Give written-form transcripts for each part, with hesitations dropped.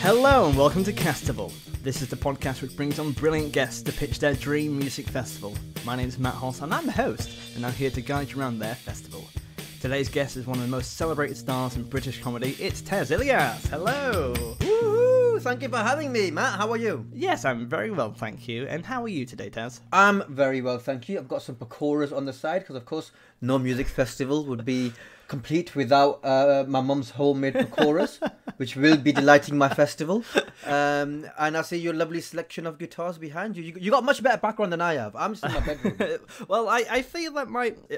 Hello and welcome to Castable. This is the podcast which brings on brilliant guests to pitch their dream music festival. My name is Matt Hoss and I'm the host, and I'm here to guide you around their festival. Today's guest is one of the most celebrated stars in British comedy. It's Tez Ilyas. Hello. Woohoo! Thank you for having me, Matt. How are you? Yes, I'm very well, thank you. And how are you today, Tez? I'm very well, thank you. I've got some pakoras on the side because, of course, no music festival would be complete without my mum's homemade pakoras, which will be delighting my festival. And I see your lovely selection of guitars behind you. You got much better background than I have. I'm just in my bedroom. Well, I feel like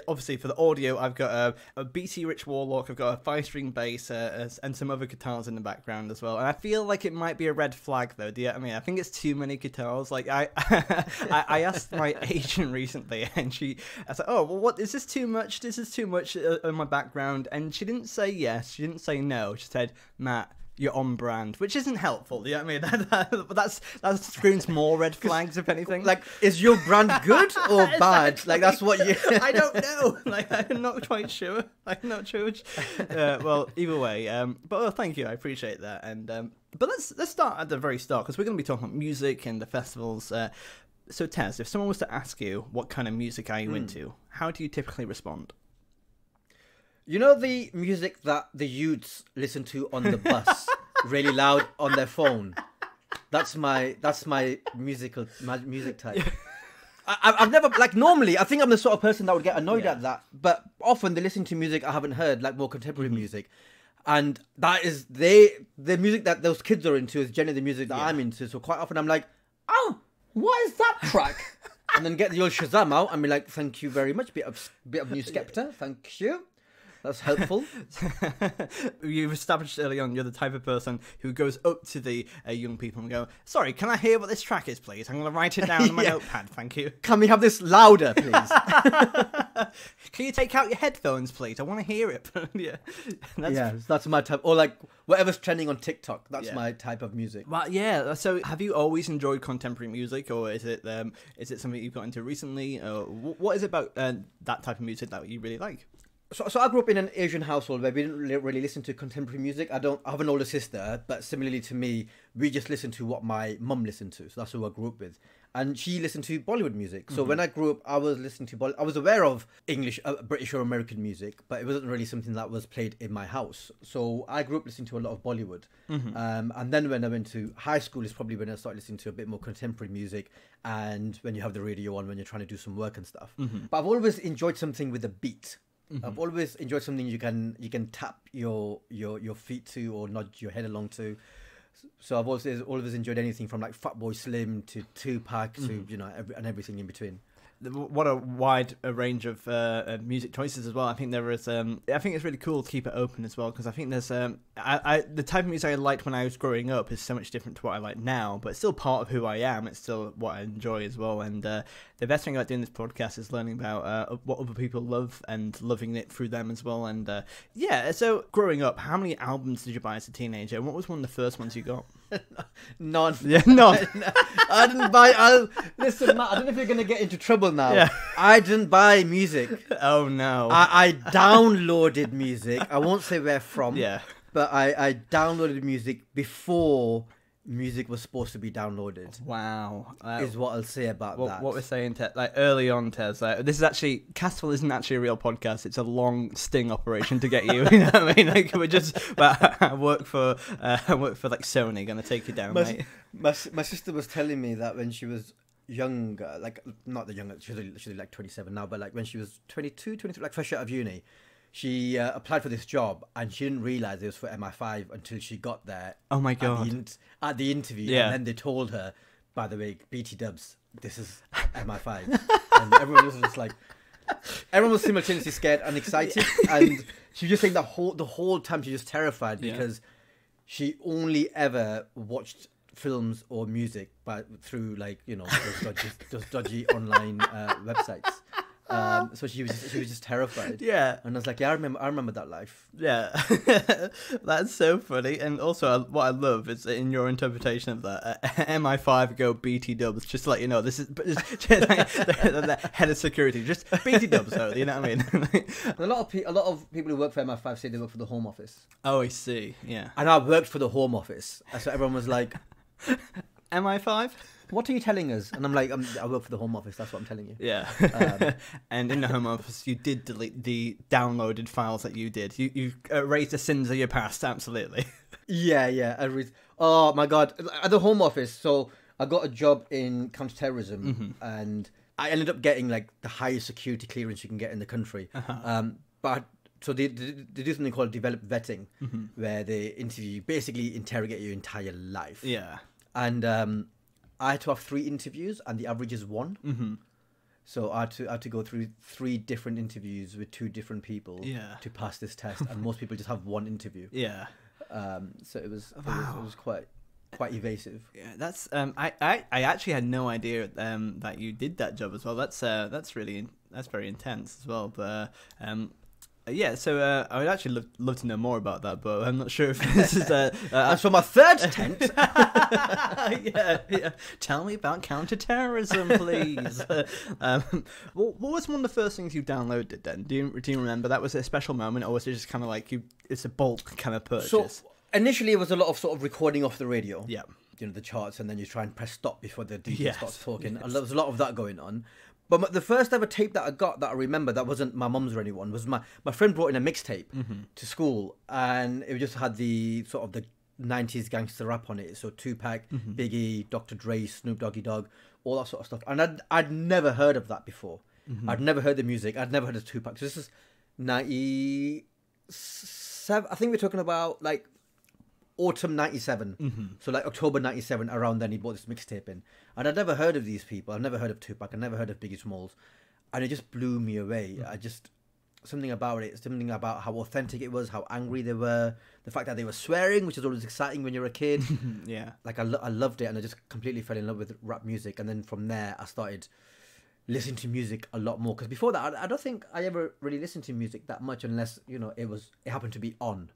obviously for the audio, I've got a BT Rich Warlock, I've got a 5-string bass, and some other guitars in the background as well. And I feel like it might be a red flag though. Do you know what I mean? I think it's too many guitars. Like I asked my agent recently, and I said, "Oh, well, what is this too much? This is too much in my background." And she didn't say yes, she didn't say no. She said, "Matt, you're on brand," which isn't helpful. You know what I mean? That screams more red flags, if anything. Like, is your brand good or bad? Like, that's what you... I don't know. Like, I'm not quite sure. I'm not sure. Well, either way. But thank you. I appreciate that. And but let's start at the very start, because we're going to be talking about music and the festivals. So, Tez, if someone was to ask you what kind of music are you into, how do you typically respond? You know the music that the youths listen to on the bus, really loud on their phone? That's my music type. I've never, like, normally I think I'm the sort of person that would get annoyed at that, but often they listen to music I haven't heard, like more contemporary music, and that is the music that those kids are into is generally the music that I'm into. So quite often I'm like, oh, what is that track? And then get the old Shazam out and be like, thank you very much, bit of new Skepta, thank you. That's helpful. You've established early on you're the type of person who goes up to the young people and go, "Sorry, can I hear what this track is, please? I'm going to write it down on my notepad, thank you." Can we have this louder, please? Can you take out your headphones, please? I want to hear it. That's my type. Or like whatever's trending on TikTok. That's my type of music. Well, yeah. So, have you always enjoyed contemporary music, or is it something you've got into recently? Or what is it about that type of music that you really like? So I grew up in an Asian household where we didn't really listen to contemporary music. I have an older sister, but similarly to me, we just listened to what my mum listened to. So that's who I grew up with. And she listened to Bollywood music. So when I grew up, I was listening to Bollywood. I was aware of English, British or American music, but it wasn't really something that was played in my house. So I grew up listening to a lot of Bollywood. And then when I went to high school is probably when I started listening to a bit more contemporary music, and when you have the radio on when you're trying to do some work and stuff. But I've always enjoyed something with a beat. I've always enjoyed something you can tap your feet to or nod your head along to. So I've always enjoyed anything from like Fatboy Slim to Tupac to and everything in between. What a wide range of music choices as well. I think there is. I think it's really cool to keep it open as well, because I think there's. The type of music I liked when I was growing up is so much different to what I like now, but it's still part of who I am. It's still what I enjoy as well. And the best thing about doing this podcast is learning about what other people love and loving it through them as well. And so growing up, how many albums did you buy as a teenager? And what was one of the first ones you got? None. Yeah, none. I didn't buy. Listen, Matt, I don't know if you're gonna get into trouble now. Yeah. I didn't buy music. Oh no. I downloaded music. I won't say where from. Yeah. But I downloaded music before music was supposed to be downloaded. Wow. Is what I'll say about that. What we're saying, like early on, Tez, like, this is actually, Castable isn't actually a real podcast. It's a long sting operation to get you. You know what I mean? Like, we're just, I work for like Sony, gonna take you down, mate. My sister was telling me that when she was younger, like not the younger, she's like 27 now, but like when she was 22, 23, like fresh out of uni, she applied for this job and she didn't realise it was for MI5 until she got there. Oh my god! At the interview, and then they told her, by the way, BT Dubs, this is MI5, and everyone was just like, everyone was simultaneously scared and excited, and she was just saying the whole time she was terrified because she only ever watched films or music through like those dodgy online websites. So she was just terrified. Yeah. And I was like, yeah, I remember that life. Yeah, that's so funny. And also, what I love is in your interpretation of that, MI5 go BT dubs, just to let you know, this is the head of security, just BT dubs, though, you know what I mean? A lot of people who work for MI5 say they work for the Home Office. Oh, I see, yeah. And I worked for the Home Office. So everyone was like, MI5? What are you telling us? And I'm like, I work for the Home Office, that's what I'm telling you. Yeah. And in the Home Office, you did delete the downloaded files that you did. You erased the sins of your past, absolutely. Yeah. Oh my God. At the Home Office, so I got a job in counterterrorism, and I ended up getting like the highest security clearance you can get in the country. So they do something called developed vetting, where they basically interrogate your entire life. Yeah. And I had to have 3 interviews, and the average is 1. So I had to go through 3 different interviews with 2 different people to pass this test, and most people just have 1 interview. Yeah. So it was quite evasive. Yeah, that's I actually had no idea that you did that job as well. That's very intense as well. But yeah, so I would actually love to know more about that, but I'm not sure if this is and so my third tent. yeah. Tell me about counter-terrorism, please. What was one of the first things you downloaded then? Do you remember? That was a special moment, or was it just kind of like it's a bulk kind of purchase? So initially, it was a lot of sort of recording off the radio. Yeah. You know, the charts, and then you try and press stop before the DJ starts talking. Yes. And there was a lot of that going on. But the first ever tape that I got that I remember that wasn't my mum's or anyone was my friend brought in a mixtape to school, and it just had the sort of the 90s gangster rap on it. So Tupac, Biggie, Dr. Dre, Snoop Doggy Dogg, all that sort of stuff. And I'd never heard of that before. I'd never heard the music. I'd never heard of Tupac. So this is 97. I think we're talking about like autumn 97. So like October 97, around then he bought this mixtape in. And I'd never heard of these people. I'd never heard of Tupac. I'd never heard of Biggie Smalls. And it just blew me away. Something about it, something about how authentic it was, how angry they were, the fact that they were swearing, which is always exciting when you're a kid. Yeah. Like I loved it, and I just completely fell in love with rap music. And then from there, I started listening to music a lot more. Because before that, I don't think I ever really listened to music that much, unless, you know, it happened to be on.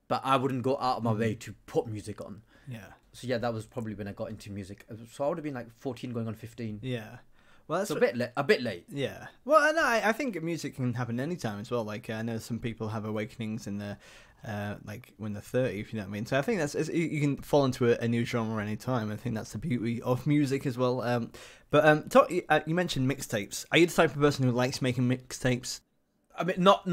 But I wouldn't go out of my way to put music on. Yeah. So yeah, that was probably when I got into music. So I would have been like 14 going on 15. Yeah. Well, that's so a bit late. Yeah. Well, no, I think music can happen anytime as well. Like I know some people have awakenings in the like when they're 30, if you know what I mean. So I think you can fall into a new genre anytime. I think that's the beauty of music as well. You mentioned mixtapes. Are you the type of person who likes making mixtapes? I mean, not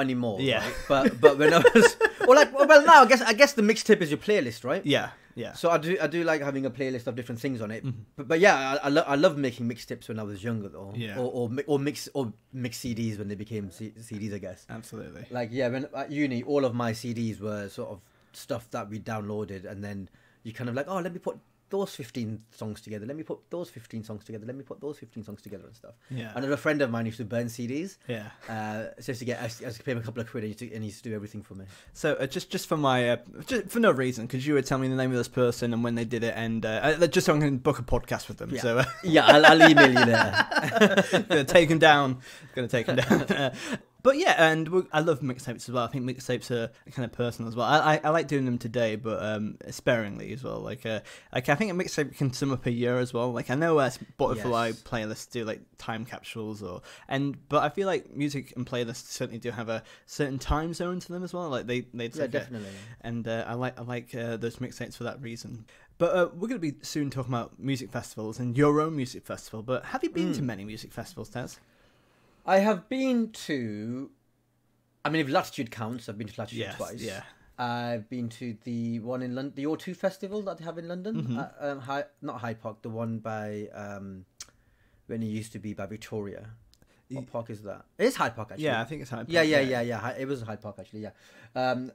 anymore. Yeah. Right? But when I was well now I guess the mixtape is your playlist, right? Yeah. Yeah. So I do like having a playlist of different things on it. But yeah, I love making mixtapes when I was younger though. Yeah. Or mix CDs when they became CDs, I guess. Absolutely. Like yeah, when at uni, all of my CDs were sort of stuff that we downloaded, and then you kind of like, oh, let me put those 15 songs together. Let me put those 15 songs together. Let me put those 15 songs together and stuff. Yeah. And a friend of mine used to burn CDs. Yeah. So I used to pay him a couple of quid, and he used to do everything for me. So just for my just for no reason, because you would tell me the name of this person and when they did it, and just so I can book a podcast with them. Yeah. So yeah, I'll email you there. Gonna take them down. But yeah, and I love mixtapes as well. I think mixtapes are kind of personal as well. I like doing them today, but sparingly as well. Like I think a mixtape can sum up a year as well. Like I know Spotify playlists do like time capsules, but I feel like music and playlists certainly do have a certain time zone to them as well. Like they definitely. And I like those mixtapes for that reason. But we're going to be soon talking about music festivals and your own music festival. But have you been to many music festivals, Tez? I have been to, I mean, if Latitude counts, I've been to Latitude twice. Yeah. I've been to the one in London, the O2 festival that they have in London. Not Hyde Park, the one by, when it used to be by Victoria. What park is that? It is Hyde Park, actually. Yeah, I think it's Hyde Park. Yeah. It was Hyde Park, actually, yeah.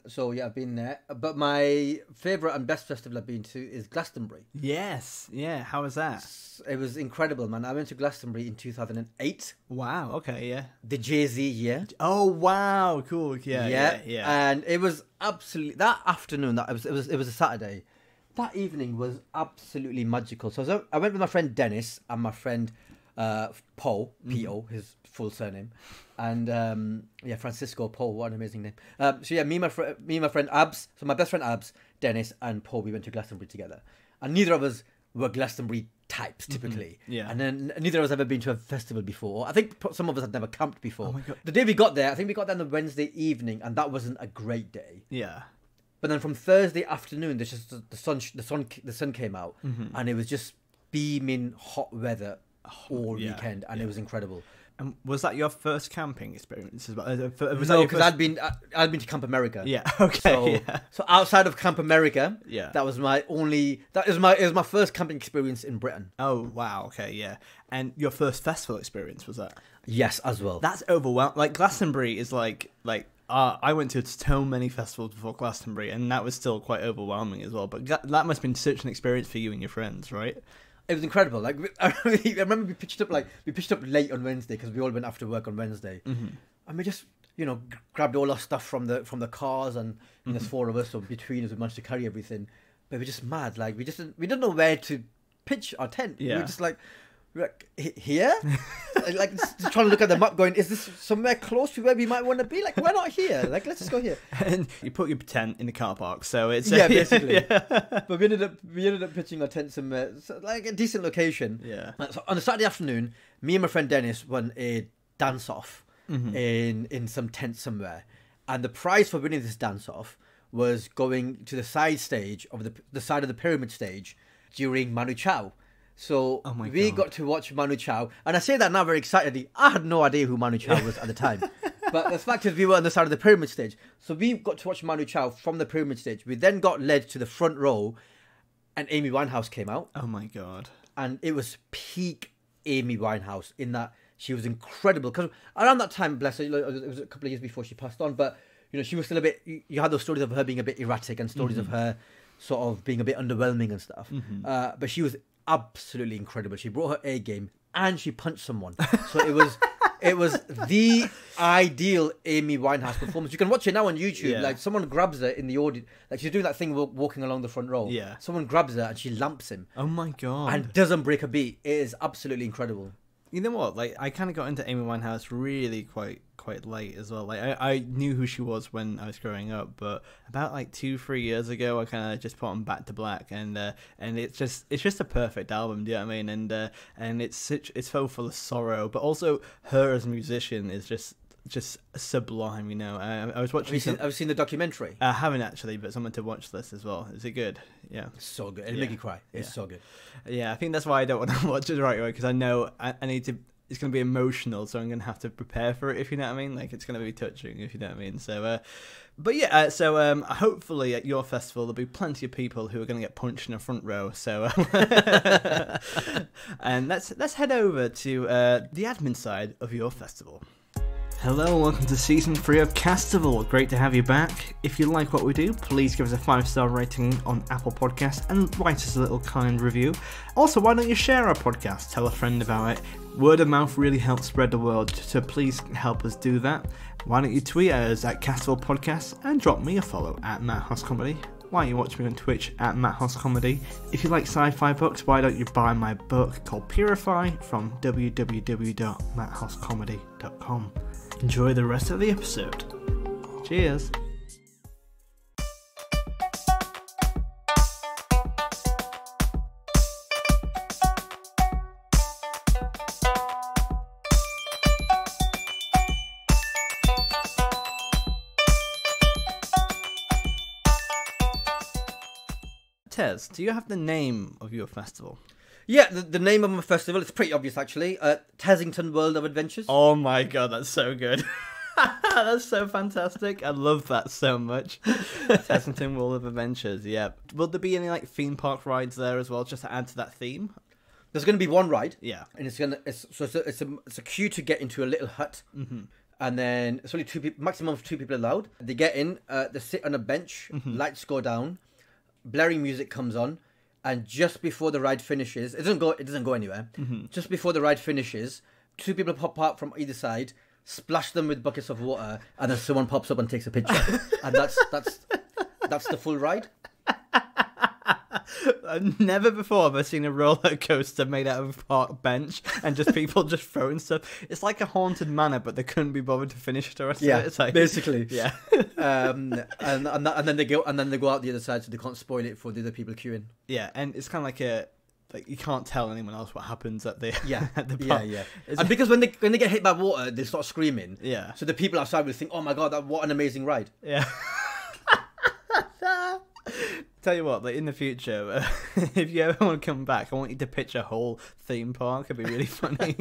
So, yeah, I've been there. But my favourite and best festival I've been to is Glastonbury. Yes, yeah. How was that? It was incredible, man. I went to Glastonbury in 2008. Wow, okay, yeah. The Jay-Z year. Oh, wow, cool. Yeah. And it was absolutely, that afternoon, it was a Saturday. That evening was absolutely magical. So I went with my friend Dennis and my friend Poe, P.O., his full surname. And Francisco Poe, what an amazing name. Me and my friend Abs, so my best friend Abs, Dennis, and Poe, we went to Glastonbury together. And neither of us were Glastonbury types, typically. Yeah. And then neither of us ever been to a festival before. I think some of us had never camped before. Oh my God. The day we got there, I think we got there on the Wednesday evening, and that wasn't a great day. Yeah. But then from Thursday afternoon, the sun came out, and it was just beaming hot weather all weekend, and it was incredible. And was that your first camping experience as well? No, because I'd been to Camp America. Yeah. Okay. So outside of Camp America, yeah, that was my first camping experience in Britain. Oh wow. Okay. Yeah. And your first festival experience was that? Yes, as well. That's overwhelming. Like Glastonbury is like. I went to so many festivals before Glastonbury, and that was still quite overwhelming as well. But that must have been such an experience for you and your friends, right? It was incredible. Like I remember we pitched up late on Wednesday because we all went after work on Wednesday, and we just grabbed all our stuff from the cars, and there's four of us, so between us we managed to carry everything. But we're just mad. Like we didn't know where to pitch our tent. Yeah. We were just like here, like just trying to look at the map, going, is this somewhere close to where we might want to be? Like, why not here? Like, let's just go here. And you put your tent in the car park, so it's basically. Yeah. But we ended up pitching our tent somewhere, like a decent location. Yeah. So on a Saturday afternoon, me and my friend Dennis won a dance off in some tent somewhere, and the prize for winning this dance off was going to the side stage of the side of the pyramid stage during Manu Chao. So we got to watch Manu Chao, and I say that now very excitedly. I had no idea who Manu Chao was at the time, but the fact is we were on the side of the pyramid stage, so we got to watch Manu Chao from the pyramid stage. We then got led to the front row, and Amy Winehouse came out. Oh my God! And it was peak Amy Winehouse in that she was incredible, because around that time, bless her, it was a couple of years before she passed on, but she was still a bit. You had those stories of her being a bit erratic and stories of her sort of being a bit underwhelming and stuff. But she was absolutely incredible. She brought her A game and she punched someone. So it was the ideal Amy Winehouse performance. You can watch it now on YouTube. Yeah. Like someone grabs her in the audience, like she's doing that thing walking along the front row. Yeah. Someone grabs her and she lamps him. Oh my God! And doesn't break a beat. It is absolutely incredible. You know what? Like I kind of got into Amy Winehouse really quite late as well. Like I knew who she was when I was growing up, but about like 2-3 years ago, I kind of just put on Back to Black, and it's just a perfect album. Do you know what I mean? And it's so full of sorrow, but also her as a musician is just sublime. I was watching. Have you seen the documentary? I haven't actually, but someone to watch this as well. Is it good? Yeah, it's so good. It'll make you cry. It's so good. Yeah, I think that's why I don't want to watch it right away, because I know I need to. It's going to be emotional, so I'm going to have to prepare for it, if you know what I mean. Like, it's going to be touching, if you know what I mean. So, hopefully at your festival there'll be plenty of people who are going to get punched in the front row. So, and let's head over to the admin side of your festival. Hello and welcome to Season 3 of Castival. Great to have you back. If you like what we do, please give us a 5-star rating on Apple Podcasts and write us a little kind review. Also, why don't you share our podcast? Tell a friend about it. Word of mouth really helps spread the word, so please help us do that. Why don't you tweet at us at Castival Podcast and drop me a follow at Matt Hoss Comedy. Why don't you watch me on Twitch at Matt Hoss Comedy? If you like sci-fi books, why don't you buy my book called Purify from www.matthosscomedy.com. Enjoy the rest of the episode. Cheers. Tez, do you have the name of your festival? Yeah, the name of my festival, it's pretty obvious actually. Tezzington World of Adventures. Oh my God, that's so good. That's so fantastic. I love that so much. Tezzington World of Adventures, yeah. Will there be any like theme park rides there as well, just to add to that theme? There's going to be one ride. Yeah. And it's a queue to get into a little hut. And then it's only maximum of 2 people allowed. They get in, they sit on a bench, lights go down, blaring music comes on. And just before the ride finishes, it doesn't go anywhere. Just before the ride finishes, 2 people pop out from either side, splash them with buckets of water, and then someone pops up and takes a picture. And that's the full ride. Never before have I seen a roller coaster made out of a park bench and just people just throwing stuff. It's like a haunted manor, but they couldn't be bothered to finish the rest of it. It's like, basically. Yeah. And then they go out the other side so they can't spoil it for the other people queuing. Yeah, and it's kind of like you can't tell anyone else what happens at the at the yeah, park. yeah. And because when they get hit by water, they start screaming. Yeah. So the people outside will think, "Oh my god, what an amazing ride!" Yeah. Tell you what, like in the future, if you ever want to come back, I want you to pitch a whole theme park. It'd be really funny.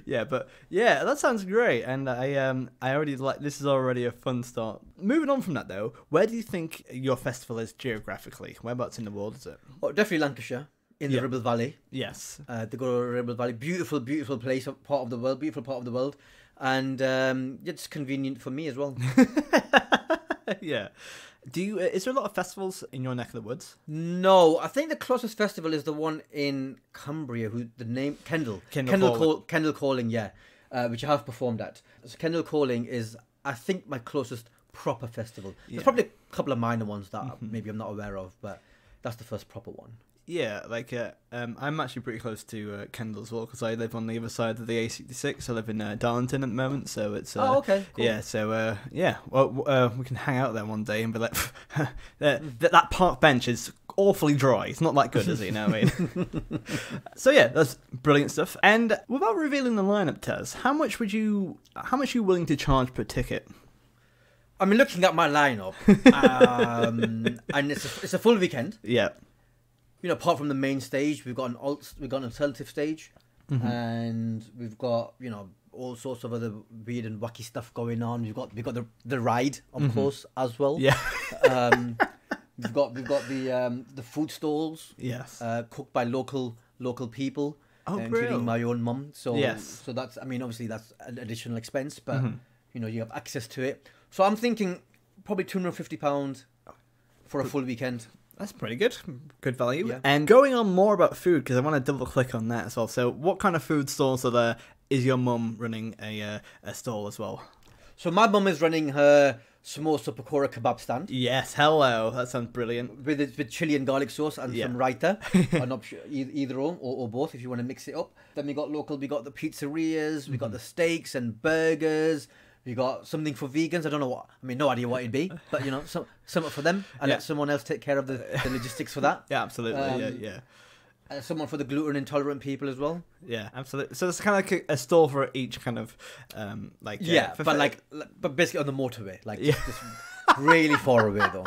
Yeah, but yeah, that sounds great, and I already like. This is already a fun start. Moving on from that though, where do you think your festival is geographically? Whereabouts in the world is it? Oh, definitely Lancashire. In the Ribble Valley. Yes. They go to Ribble Valley. Beautiful, beautiful place, part of the world. Beautiful part of the world. And it's convenient for me as well. Yeah. Is there a lot of festivals in your neck of the woods? No, I think the closest festival is the one in Cumbria, Kendal Calling, yeah, which I have performed at. So Kendal Calling is, I think, my closest proper festival. There's probably a couple of minor ones that maybe I'm not aware of, but that's the first proper one. Yeah, like I'm actually pretty close to Kendal as well because I live on the other side of the A66. I live in Darlington at the moment, so it's okay, cool. Yeah, so well, we can hang out there one day and be like, that park bench is awfully dry. It's not that good, is it? You know what I mean? So yeah, that's brilliant stuff. And without revealing the lineup, Tez, how much are you willing to charge per ticket? I mean, looking at my lineup, and it's a full weekend. Yeah. You know, apart from the main stage, we've got an alternative stage, and we've got, you know, all sorts of other weird and wacky stuff going on. We've got the ride, of course, as well. Yeah. we've got the food stalls. Yes. Cooked by local people, brilliant. including my own mum. So yes. So that's, I mean, obviously that's an additional expense, but you know, you have access to it. So I'm thinking probably £250 for a full weekend. That's pretty good. Good value. Yeah. And going on more about food, because I want to double click on that as well. So what kind of food stalls are there? Is your mum running a stall as well? So my mum is running her samosa pakora kebab stand. Yes, hello. That sounds brilliant. With chili and garlic sauce and some raita. An option, either or both if you want to mix it up. Then we got the pizzerias, we got the steaks and burgers. We got something for vegans. I don't know what. I mean, no idea what it'd be, but you know, something for them, and let someone else take care of the logistics for that. Yeah, absolutely. Yeah. Someone for the gluten intolerant people as well. Yeah, absolutely. So it's kind of like a stall for each kind of but basically on the motorway, just really far away though.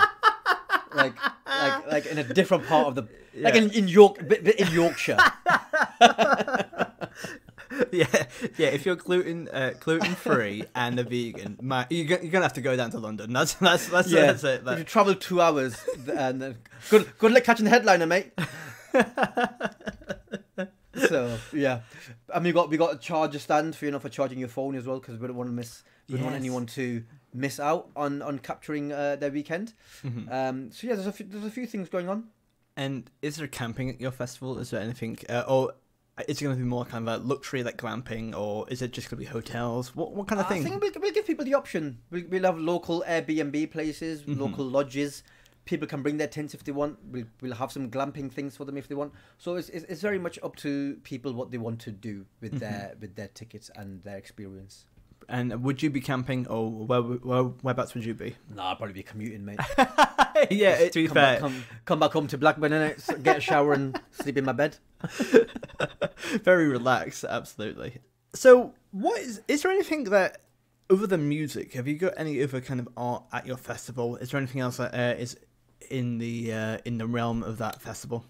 like in a different part of the like in Yorkshire. Yeah. If you're gluten free and a vegan, you're gonna have to go down to London. That's it. If you travel 2 hours, and good luck catching the headliner, mate. So yeah, and we got a charger stand for charging your phone as well, because we don't want want anyone to miss out on capturing their weekend. So yeah, there's a few things going on. And is there camping at your festival? Is there anything or is it going to be more kind of like luxury, like glamping, or is it just going to be hotels? What kind of thing? I think we'll give people the option. We'll have local Airbnb places, local lodges. People can bring their tents if they want. We'll have some glamping things for them if they want. So it's very much up to people what they want to do with their tickets and their experience. And would you be camping, or whereabouts would you be? Nah, I'd probably be commuting, mate. Yeah, to be fair. Come back home to Blackburn, innit? Get a shower and sleep in my bed. Very relaxed, absolutely. So, is there anything that, other than music, have you got any other kind of art at your festival? Is there anything else that is in the realm of that festival?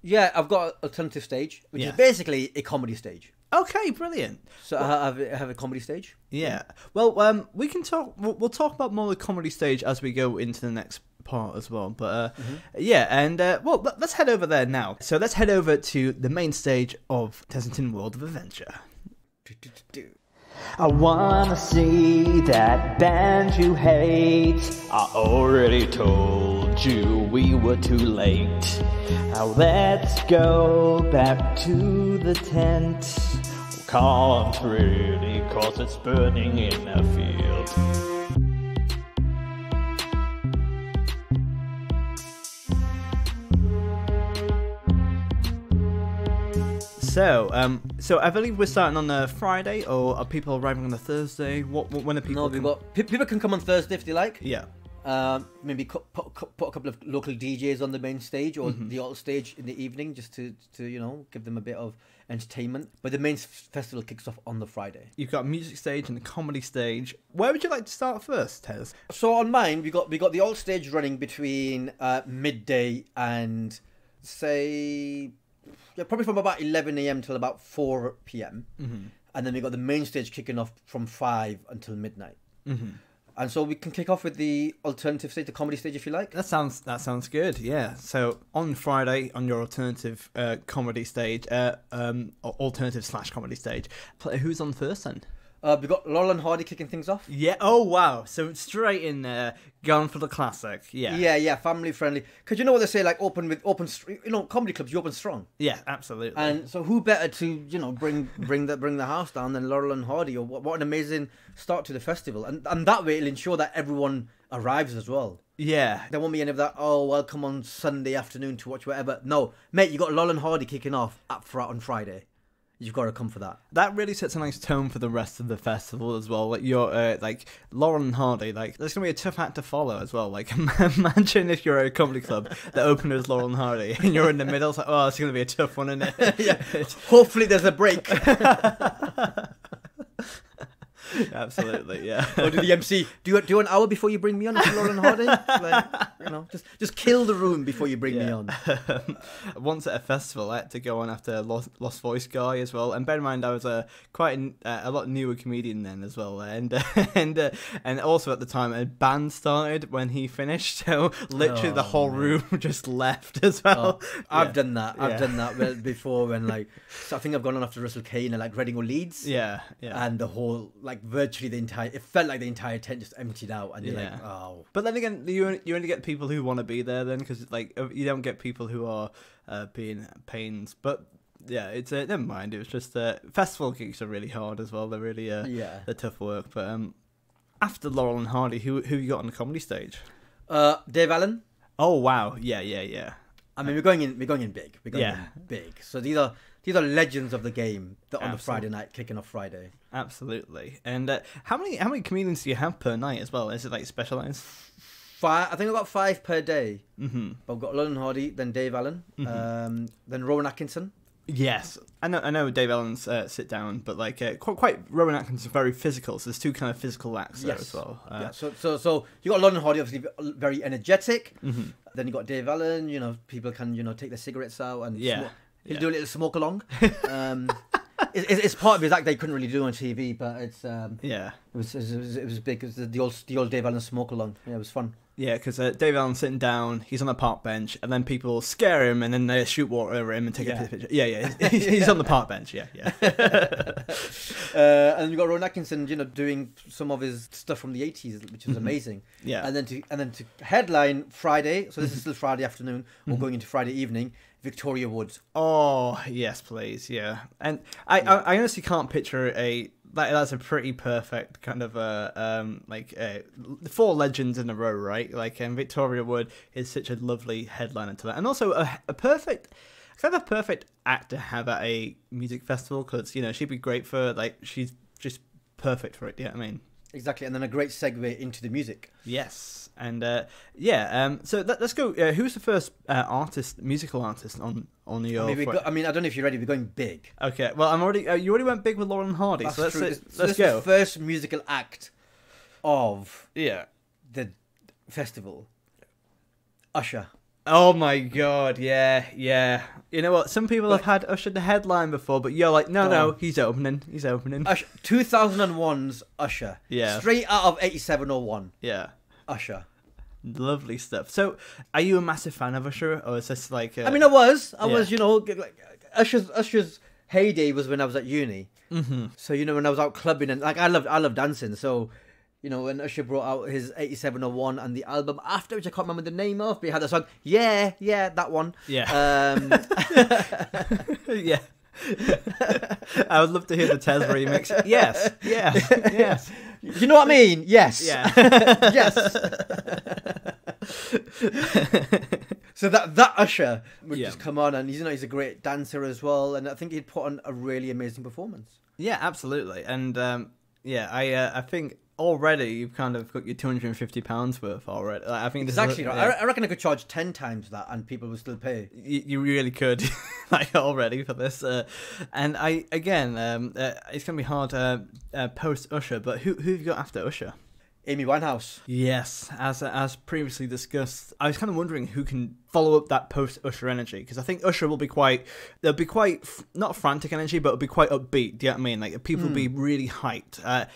Yeah, I've got an alternative stage, which is basically a comedy stage. Okay, brilliant. So I have a comedy stage. Yeah. Well, we can talk. We'll talk about more of the comedy stage as we go into the next part as well. But let's head over there now. So let's head over to the main stage of Tezzington World of Adventure. I wanna see that band you hate. I already told you we were too late. Now let's go back to the tent. Can't really, 'cause it's burning in a field. So I believe we're starting on a Friday, or are people arriving on a Thursday? When are people? No, people can come on Thursday if they like. Yeah. Maybe put a couple of local DJs on the main stage or the alt stage in the evening, just to give them a bit of entertainment. But the main festival kicks off on the Friday. You've got a music stage and a comedy stage. Where would you like to start first, Tez? So on mine, we got the alt stage running between midday and say probably from about 11 a.m. till about 4 p.m. And then we got the main stage kicking off from 5 until midnight. And so we can kick off with the alternative stage, the comedy stage, if you like. That sounds good. Yeah. So on Friday, on your alternative comedy stage, alternative/comedy stage, who's on first then? We got Laurel and Hardy kicking things off. Yeah. Oh wow. So straight in there, going for the classic. Yeah. Yeah. Family friendly. Because you know what they say, like comedy clubs, you open strong. Yeah, absolutely. And so who better to bring the house down than Laurel and Hardy? Or what an amazing start to the festival. And that way it'll ensure that everyone arrives as well. Yeah. There won't be any of that, well, come on Sunday afternoon to watch whatever. No, mate, you got Laurel and Hardy kicking off on Friday. You've got to come for that. That really sets a nice tone for the rest of the festival as well. Like you're like Lauren and Hardy, like there's gonna be a tough act to follow as well. Like imagine if you're at a comedy club, the opener is Laurel and Hardy, and you're in the middle. It's like, oh, it's gonna be a tough one, isn't it? Yeah. Hopefully, there's a break. Absolutely, yeah. Or do the MC do an hour before you bring me on, Laurel and Hardy? Like, just kill the room before you bring me on. Once at a festival, I had to go on after Lost Voice Guy as well. And bear in mind, I was quite a lot newer comedian then as well, and also at the time a band started when he finished, so literally the whole room just left as well. I've done that. I've done that before when so I think I've gone on after Russell Kane and Reading or Leeds. Yeah. And the whole virtually it felt like the entire tent just emptied out, and you're like, oh. But then again, you only get people who want to be there then, because you don't get people who are being pains. But yeah, it's never mind. It was just festival gigs are really hard as well. They're really they're tough work. But after Laurel and Hardy, who you got on the comedy stage? Dave Allen. Oh wow, yeah. I mean, we're going in big. We're going in big. So these are legends of the game that on the Friday night, kicking off Friday. Absolutely. And how many comedians do you have per night as well? Is it specialized? 5. I think I've got 5 per day. Mm-hmm. But I've got Laurel and Hardy, then Dave Allen, then Rowan Atkinson. Yes, I know Dave Allen's sit down, but quite Rowan Atkinson's very physical. So there's 2 kind of physical acts there as well. So you got Laurel and Hardy, obviously very energetic. Mm-hmm. Then you got Dave Allen. People can take their cigarettes out and he'll do a little smoke along. It's part of his act they couldn't really do on TV, but it was big. It was the old Dave Allen smoke along. Yeah, it was fun. Yeah, because Dave Allen's sitting down, he's on a park bench, and then people scare him, and then they shoot water over him and take a picture. Yeah, he's on the park bench. Yeah. And you got Rowan Atkinson, doing some of his stuff from the 80s, which is amazing. Yeah. And then to headline Friday, so this is still Friday afternoon, or going into Friday evening, Victoria Woods. Oh yes, please, yeah. And I honestly can't picture that's a pretty perfect kind of 4 legends in a row, right? And Victoria Wood is such a lovely headliner to that, and also a perfect act to have at a music festival, because she'd be great for she's just perfect for it. Yeah, I mean. Exactly, and then a great segue into the music. Yes, and so let's go. Who's the first musical artist on your? I mean, I don't know if you're ready. We're going big. Okay, well, I'm already. You already went big with Laurel and Hardy, That's so let's true. let's this go. Is the first musical act of the festival. Usher. Oh my god, yeah. You know what? Some people have had Usher the headline before, but you're like, no, he's opening. Usher, 2001's Usher. Yeah. Straight out of 8701. Yeah. Usher. Lovely stuff. So, are you a massive fan of Usher, or is this I mean, I was, Usher's heyday was when I was at uni. Mm-hmm. So, when I was out clubbing, and I love dancing, so... when Usher brought out his 8701 and the album after, which I can't remember the name of, but he had the song, yeah, that one. Yeah. Yeah. I would love to hear the Tez remix. Yes. You know what I mean? Yes. Yeah. Yes. So that Usher would Yeah. just come on, and he's a great dancer as well, and I think he'd put on a really amazing performance. Yeah, absolutely. And I think already you've kind of got your £250 worth already. Like, I think this Exactly is, right. I reckon I could charge 10 times that, and people would still pay. You really could, like, already for this. And it's gonna be hard post Usher, but who have you got after Usher? Amy Winehouse. Yes, as previously discussed, I was kind of wondering who can follow up that post Usher energy, because I think Usher will be quite not frantic energy, but it'll be quite upbeat. Do you know what I mean? Like, people will be really hyped.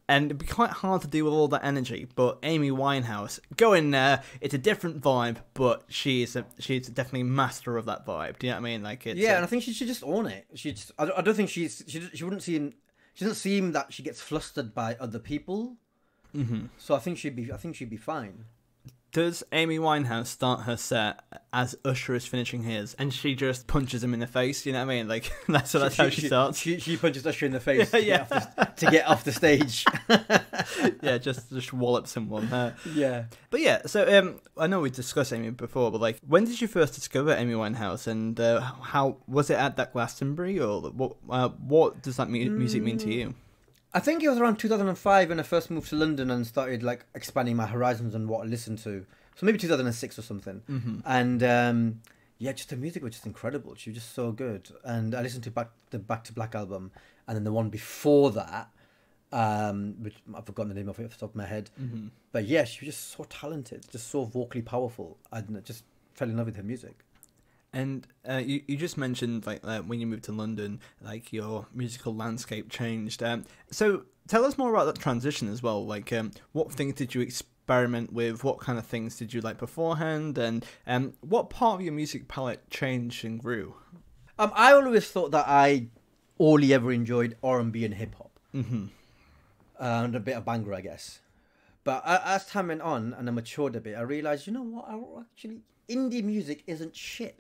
And it'd be quite hard to deal with all that energy. But Amy Winehouse, go in there. It's a different vibe, but she's definitely master of that vibe. Do you know what I mean? Like, it's, And I think she should just own it. I don't think she wouldn't seem. She doesn't seem that she gets flustered by other people. Mm-hmm. So I think she'd be fine. Does Amy Winehouse start her set as Usher is finishing his, and she just punches him in the face? You know what I mean? Like, that's how she starts. She punches Usher in the face Yeah, to get off the stage. Yeah, just wallop someone. Yeah. But yeah, so I know we discussed Amy before, but like, when did you first discover Amy Winehouse, and how was it at that Glastonbury, or what does that music mean to you? I think it was around 2005 when I first moved to London and started like expanding my horizons on what I listened to. So maybe 2006 or something. Mm-hmm. And just the music was just incredible. She was just so good. And I listened to the Back to Black album, and then the one before that, which I've forgotten the name of it off the top of my head. Mm-hmm. But yeah, she was just so talented, just so vocally powerful. I just fell in love with her music. And you just mentioned like when you moved to London, like your musical landscape changed. So tell us more about that transition as well. Like, what things did you experiment with? What kind of things did you like beforehand? And what part of your music palette changed and grew? I always thought that I only ever enjoyed R&B and hip hop, and a bit of Bhangra, I guess. But as time went on and I matured a bit, I realised, you know what? Indie music isn't shit.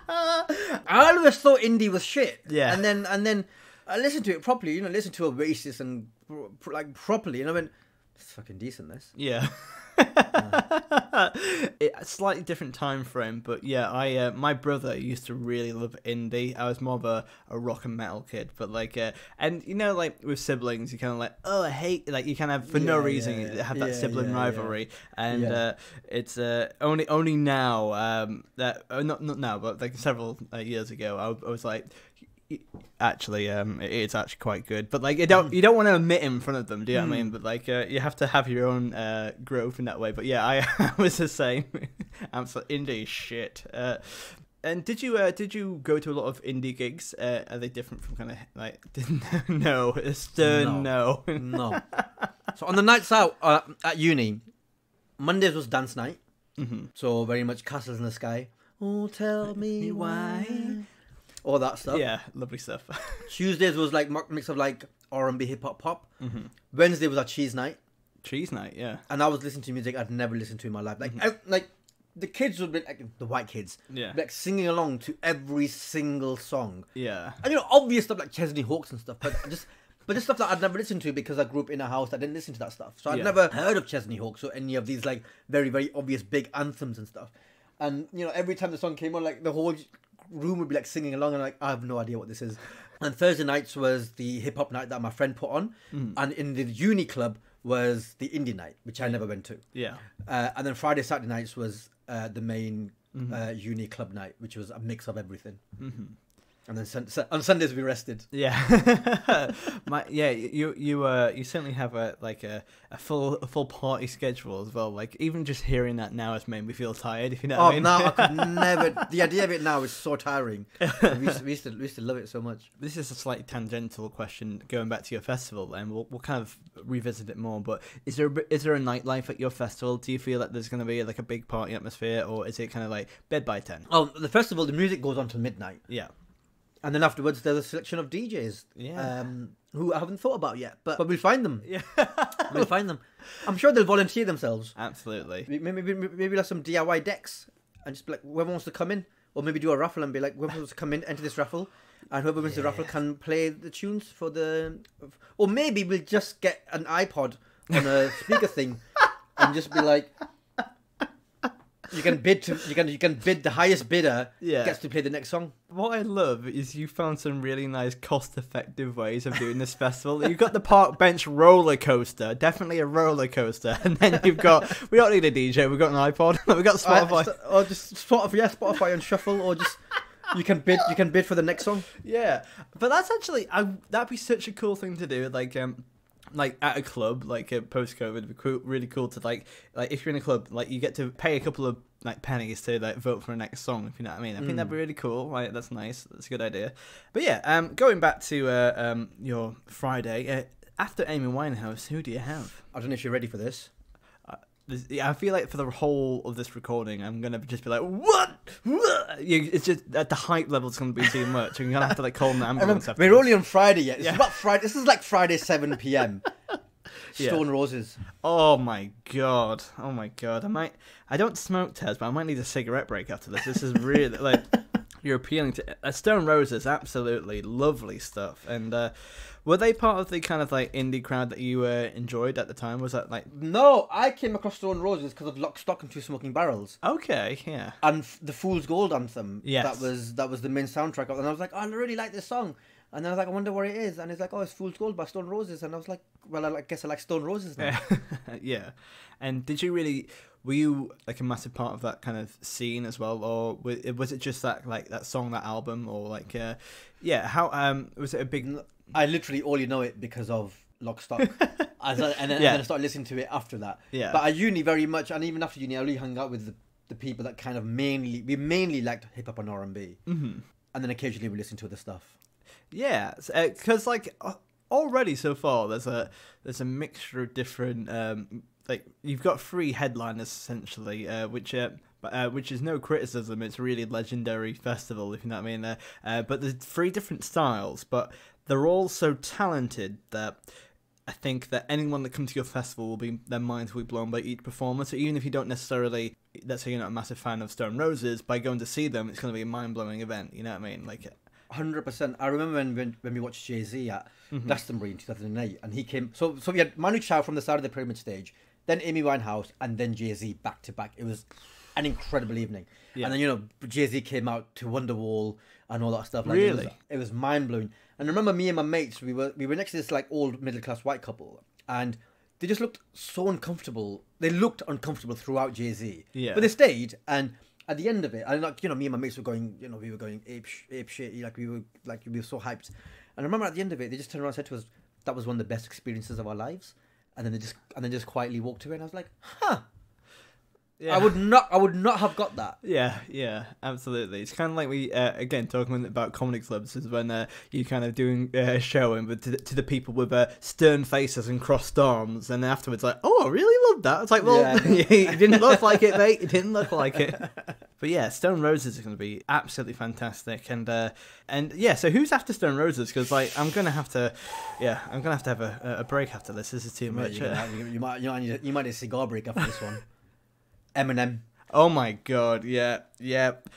I always thought indie was shit. Yeah. And then I listened to it properly, listened to Oasis and like properly, and I went, it's fucking decent, this. Yeah. A slightly different time frame, but yeah, my brother used to really love indie. I was more of a rock and metal kid, but like, and like with siblings, you kind of like, oh, I hate, like, you kind of for no reason have that sibling rivalry, and it's only now that not now, but like several years ago, I was like, actually, it's actually quite good, but like you don't want to admit in front of them, do you know what I mean? But like, you have to have your own growth in that way. But yeah, I was the same. Absolute indie shit. And did you go to a lot of indie gigs? Are they different from kind of like? No, a stern no. No. So on the nights out at uni, Mondays was dance night. Mm-hmm. So very much Castles in the Sky. Oh, tell me why. All that stuff. Yeah, lovely stuff. Tuesdays was like mix of like R&B, hip hop, pop. Mm-hmm. Wednesday was a cheese night. Cheese night, yeah. And I was listening to music I'd never listened to in my life. Like, like the kids would be like, the white kids, like singing along to every single song. Yeah. And obvious stuff like Chesney Hawkes and stuff, but just stuff that I'd never listened to because I grew up in a house that didn't listen to that stuff. So I'd never heard of Chesney Hawkes or any of these like very, very obvious big anthems and stuff. And every time the song came on, like the whole room would be like singing along, and like, I have no idea what this is. And Thursday nights was the hip hop night that my friend put on, and in the uni club was the indie night, which I never went to. Yeah. And then Friday, Saturday nights was the main uni club night, which was a mix of everything. Mm-hmm. And then on Sundays we rested. Yeah. You certainly have a full party schedule as well. Like, even just hearing that now has made me feel tired, if you know what I mean. No, I could never. The idea of it now is so tiring. We used to love it so much. This is a slightly tangential question, going back to your festival, and we'll kind of revisit it more. But is there a nightlife at your festival? Do you feel that there's going to be like a big party atmosphere, or is it kind of like bed by 10? Oh, the festival, the music goes on till midnight. Yeah. And then afterwards, there's a selection of DJs, who I haven't thought about yet, but we'll find them. Yeah, we'll find them. I'm sure they'll volunteer themselves. Absolutely. Maybe like some DIY decks, and just be like, whoever wants to come in, or maybe do a raffle and be like, whoever wants to come in, enter this raffle, and whoever wins the raffle can play the tunes for the. Or maybe we'll just get an iPod on a speaker thing, and just be like, You can bid to you can bid the highest bidder Yeah. gets to play the next song. What I love is you found some really nice cost-effective ways of doing this festival. You've got the park bench roller coaster, definitely a roller coaster, and then you've got we don't need a DJ, we've got an iPod, we've got Spotify. Or just Spotify and shuffle, or just you can bid for the next song. Yeah, but that's actually that'd be such a cool thing to do. Like at a club, like post-COVID, it'd be really cool to like if you're in a club, like you get to pay a couple of like pennies to like vote for a next song, if you know what I mean. I think that'd be really cool. Like that's nice. That's a good idea. But yeah, going back to your Friday after Amy Winehouse, who do you have? I don't know if you're ready for this. I feel like for the whole of this recording, I'm gonna just be like, "What? It's just at the hype level, it's gonna be too much. You're gonna have to like call an ambulance. We're only on Friday yet. It's about Friday. This is like Friday 7 p.m. Stone Roses. Oh my god! Oh my god! I don't smoke, Tez, but I might need a cigarette break after this. This is really like you're appealing to Stone Roses. Absolutely lovely stuff. And were they part of the kind of like indie crowd that you enjoyed at the time? Was that like No, I came across Stone Roses because of Lock, Stock and Two Smoking Barrels. okay? Yeah. And the Fool's Gold anthem. Yes. That was the main soundtrack of it. And I was like, oh, I really like this song. And then I was like, I wonder what it is. And it's like, oh, it's Fool's Gold by Stone Roses. And I was like, well, I guess I like Stone Roses now. Yeah. And were you like a massive part of that kind of scene as well, or was it just that song, that album, or like how was it a big? I literally only know it because of Lock, Stock. And then I started listening to it after that. Yeah. But at uni very much, and even after uni, I really hung out with the people that kind of mainly liked hip hop and R&B. Mm-hmm. And then occasionally we listened to other stuff. Yeah, because like already so far there's a mixture of different like you've got 3 headliners essentially, which is no criticism. It's a really legendary festival, if you know what I mean. But there's 3 different styles, but they're all so talented that I think that anyone that comes to your festival their minds will be blown by each performer. So even if you don't necessarily, let's say you're not a massive fan of Stone Roses, by going to see them, it's going to be a mind-blowing event. You know what I mean? Like 100%. I remember when we watched Jay-Z at Glastonbury in 2008, and he came. So we had Manu Chao from the side of the pyramid stage, then Amy Winehouse, and then Jay-Z back to back. It was an incredible evening. Yeah. And then Jay-Z came out to Wonderwall and all that stuff. Like, really, it was mind blowing. And I remember me and my mates, we were next to this like old middle class white couple, and they just looked so uncomfortable. They looked uncomfortable throughout Jay-Z. Yeah. But they stayed, and at the end of it, and like me and my mates were going, we were going ape shit, we were so hyped. And I remember at the end of it, they just turned around and said to us, "That was one of the best experiences of our lives." And then they just quietly walked away, and I was like, "Huh." Yeah. I would not have got that. Yeah, absolutely. It's kind of like we again talking about comedy clubs is when you kind of doing a show and to the people with stern faces and crossed arms, and afterwards like, oh, I really love that. It's like, well, you didn't look like it, mate. You didn't look like it. But yeah, Stone Roses is going to be absolutely fantastic, and yeah. So who's after Stone Roses? Because like I'm gonna have to have a break after this. This is too much. You might need a cigar break after this one. Eminem. Oh my god, yeah.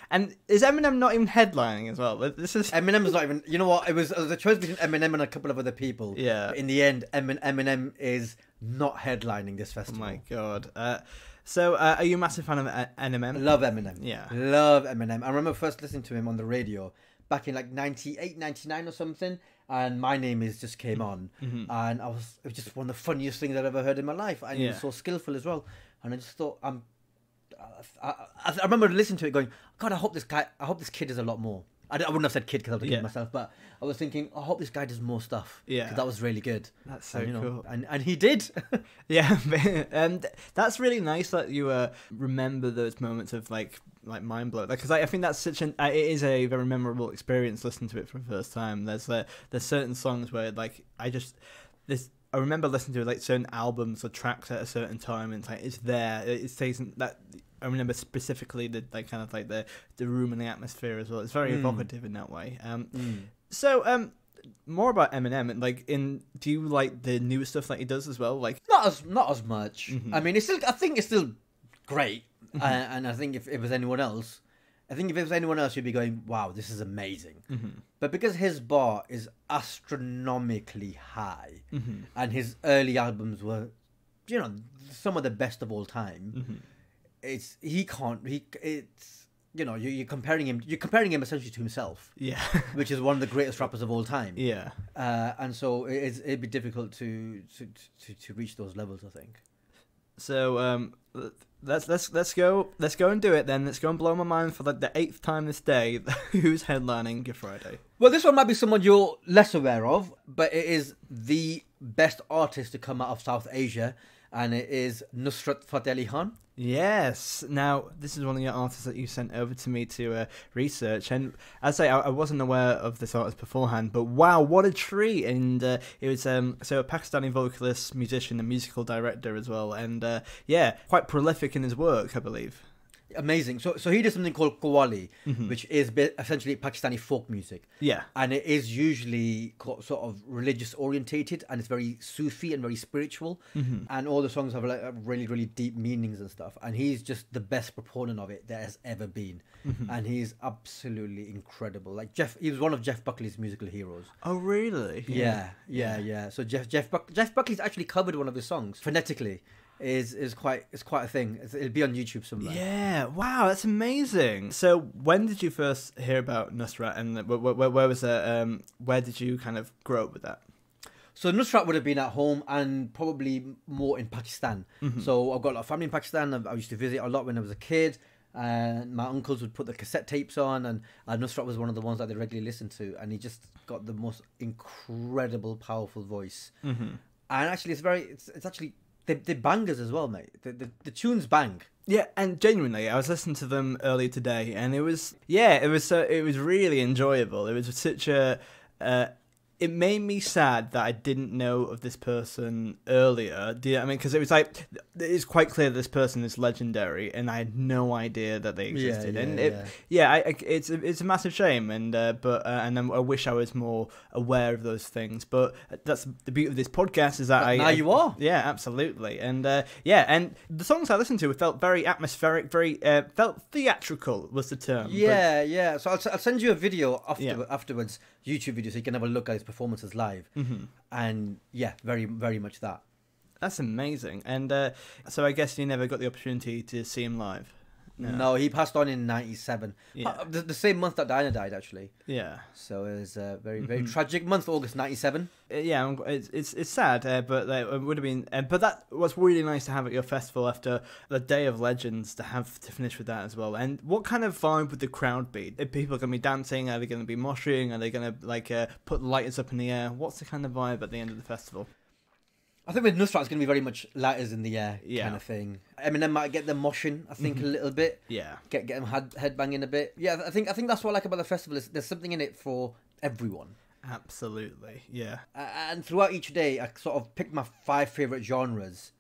And is Eminem not even headlining as well? This is Eminem's not even. You know what? It was a choice between Eminem and a couple of other people. Yeah. But in the end, Eminem is not headlining this festival. Oh my god. So, are you a massive fan of Eminem? Love Eminem. Yeah. Love Eminem. I remember first listening to him on the radio back in like 98, 99 or something. And My Name Is just came on. Mm-hmm. And it was just one of the funniest things I'd ever heard in my life. And he was so skillful as well. And I just thought, I remember listening to it going, God, I hope this kid does a lot more. I wouldn't have said kid because I was a kid myself, but I was thinking, I hope this guy does more stuff. Yeah. Because that was really good. That's so cool. And he did. Yeah. And that's really nice that you remember those moments of like mind blow. Because I think that's it is a very memorable experience listening to it for the first time. There's certain songs where like I remember listening to like certain albums or tracks at a certain time, and it's there. It stays in that. I remember specifically the kind of like the room and the atmosphere as well. It's very evocative in that way. So more about Eminem. Like, do you like the newer stuff that he does as well? Like, not as much. Mm-hmm. I mean, I think it's still great. Mm-hmm. And I think if it was anyone else, you'd be going, "Wow, this is amazing." Mm-hmm. But because his bar is astronomically high, and his early albums were, some of the best of all time. Mm-hmm. he can't. It's you're comparing him. You're comparing him essentially to himself. Yeah. Which is one of the greatest rappers of all time. Yeah. And so it'd be difficult to reach those levels, I think. So let's go and do it then. Let's go and blow my mind for like the 8th time this day. Who's headlining Good Friday? Well, this one might be someone you're less aware of, but it is the best artist to come out of South Asia, and it is Nusrat Fateh Ali Khan. Yes. Now, this is one of your artists that you sent over to me to research, and I'd say I wasn't aware of this artist beforehand, but wow, what a treat! And it was so a Pakistani vocalist, musician, and musical director as well, and yeah, quite prolific in his work, I believe. Amazing. So he did something called Qawwali, which is essentially Pakistani folk music. Yeah. And it is usually sort of religious orientated, and it's very Sufi and very spiritual. And all the songs have like really, really deep meanings and stuff. And he's just the best proponent of it there has ever been. And he's absolutely incredible. Like he was one of Jeff Buckley's musical heroes. Oh, really? Yeah. So Jeff Buckley's actually covered one of his songs phonetically. Is quite a thing. It'll be on YouTube somewhere. Yeah, wow, that's amazing. So when did you first hear about Nusrat, and where was that? Where did you kind of grow up with that? So Nusrat would have been at home and probably more in Pakistan. So I've got a lot of family in Pakistan. I used to visit a lot when I was a kid, and my uncles would put the cassette tapes on, and Nusrat was one of the ones that they regularly listened to, and he just got the most incredible, powerful voice. And actually, it's actually. They're bangers as well, mate. The tunes bang. Yeah, and genuinely, I was listening to them earlier today, and it was really enjoyable. It was such a it made me sad that I didn't know of this person earlier. Do you know what I mean? Because it was like, it's quite clear that this person is legendary, and I had no idea that they existed. It's a massive shame, and I wish I was more aware of those things. But that's the beauty of this podcast, is that now you are. Yeah, absolutely, and and the songs I listened to felt very atmospheric, very felt theatrical was the term. Yeah. So I'll send you a video afterwards, YouTube video, so you can have a look at his performances live. And yeah, very, very much that. That's amazing. And so I guess you never got the opportunity to see him live. No, he passed on in '97. Yeah. The same month that Diana died, actually. Yeah. So it was a very, very tragic month, August '97. Yeah, it's sad, but it would have been. But that was really nice to have at your festival after the Day of Legends, to have to finish with that as well. And what kind of vibe would the crowd be? Are people going to be dancing? Are they going to be moshing? Are they going to put lighters up in the air? What's the kind of vibe at the end of the festival? I think with Nusrat, it's going to be very much lighters in the air kind of thing. Eminem might get them moshing, I think, a little bit. Yeah. Get them headbanging a bit. Yeah, I think that's what I like about the festival, is there's something in it for everyone. Absolutely, yeah. And throughout each day, I sort of picked my 5 favourite genres,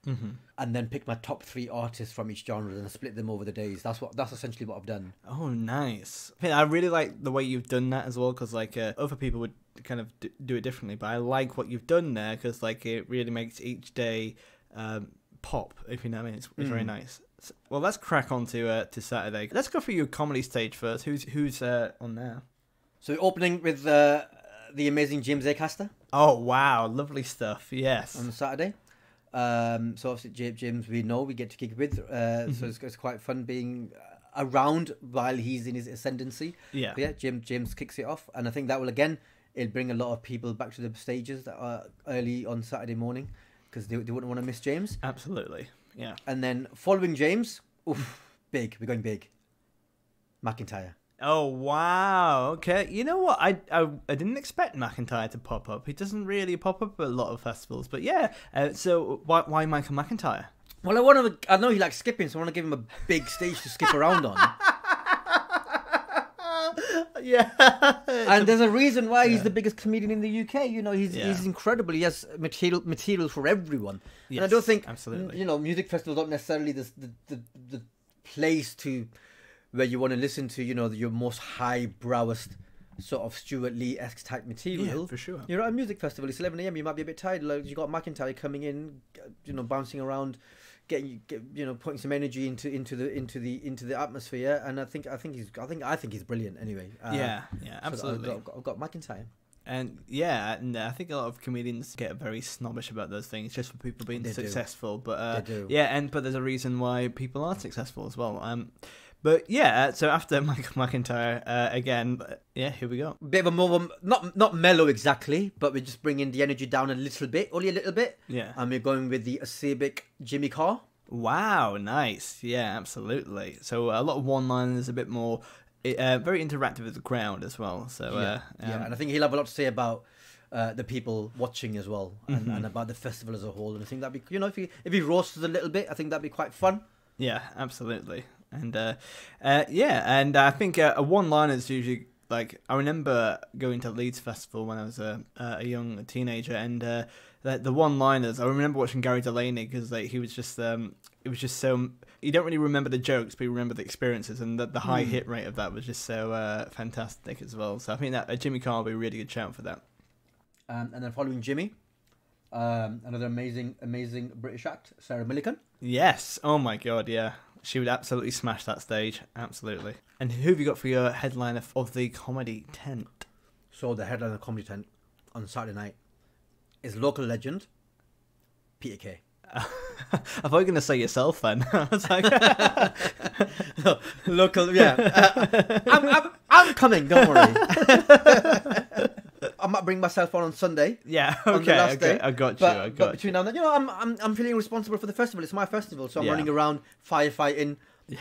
and then picked my top 3 artists from each genre, and I split them over the days. That's essentially what I've done. Oh, nice. I really like the way you've done that as well, because other people would kind of do it differently, but I like what you've done there, because it really makes each day pop, if you know what I mean. It's very nice. So, well, let's crack on to Saturday. Let's go for your comedy stage first. Who's on there? So we're opening with the amazing James Acaster. Oh, wow. Lovely stuff. Yes. On Saturday. So obviously James we get to kick with. So it's quite fun being around while he's in his ascendancy. Yeah. But yeah, James kicks it off. And I think that will, again, it'll bring a lot of people back to the stages that are early on Saturday morning, because they wouldn't want to miss James. Absolutely. Yeah. And then following James, big. We're going big. McIntyre. Oh, wow. Okay. You know what? I didn't expect McIntyre to pop up. He doesn't really pop up at a lot of festivals. But yeah, so why Michael McIntyre? Well, I know he likes skipping, so I want to give him a big stage to skip around on. Yeah. And there's a reason why he's the biggest comedian in the UK. He's incredible. He has material for everyone. Yes, and I don't think, absolutely. music festivals aren't necessarily the place where you want to listen to, your most high-browest sort of Stuart Lee-esque type material. Yeah, for sure. You're at a music festival, it's 11 a.m, you might be a bit tired. Like, you got McIntyre coming in, bouncing around, putting some energy into the atmosphere, and I think he's brilliant anyway. Yeah, absolutely. So I've got McIntyre. And yeah, and I think a lot of comedians get very snobbish about those things just for people being successful. But They do. yeah, but there's a reason why people are successful as well. But yeah, so after Michael McIntyre, again, yeah, here we go. Bit of a more, not mellow exactly, but we're just bringing the energy down a little bit, only a little bit. Yeah. And we're going with the acerbic Jimmy Carr. Wow, nice. Yeah, absolutely. So a lot of one-liners, a bit more, very interactive with the crowd as well. So Yeah, and I think he'll have a lot to say about the people watching as well, and about the festival as a whole. And I think that'd be, if he roasts a little bit, I think that'd be quite fun. Yeah, absolutely. And and I think a one-liner is usually like, I remember going to Leeds Festival when I was a young teenager, and the one-liners. I remember watching Gary Delaney because he was just it was just so, you don't really remember the jokes, but you remember the experiences, and the high hit rate of that was just so fantastic as well. So I think that Jimmy Carr will be a really good shout for that. And then following Jimmy, another amazing British act, Sarah Millican. Yes. Oh my God. Yeah. She would absolutely smash that stage. Absolutely. And who have you got for your headliner of the comedy tent? So the headliner of the comedy tent on Saturday night is local legend Peter Kay. I thought you were going to say yourself then. I was like, no, local, yeah. I'm coming. Don't worry. I might bring myself on Sunday. Yeah, on the last day. I got you. But between now and then, I'm feeling responsible for the festival. It's my festival, so I'm running around firefighting, making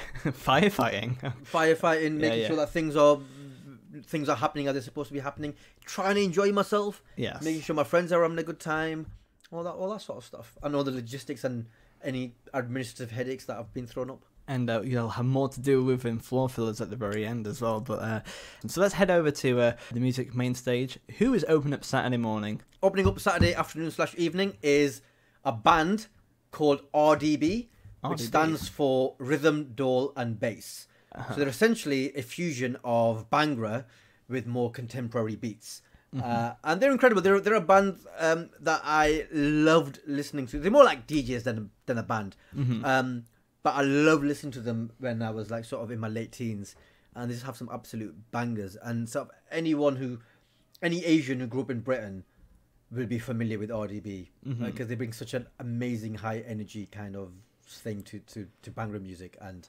sure that things are happening as they're supposed to be happening. Trying to enjoy myself. Yes. Making sure my friends are having a good time. All that sort of stuff. And all the logistics and any administrative headaches that have been thrown up. And you'll have more to do with in floor fillers at the very end as well. But so let's head over to the music main stage. Who is opening up Saturday morning? Opening up Saturday afternoon/evening is a band called RDB, which stands for Rhythm, Dole and Bass. So they're essentially a fusion of Bhangra with more contemporary beats. And they're incredible. They're a band that I loved listening to. They're more like DJs than a band. But I love listening to them when I was like sort of in my late teens, and they just have some absolute bangers. And sort of any Asian who grew up in Britain will be familiar with RDB because they bring such an amazing high energy kind of thing to Bhangra music, and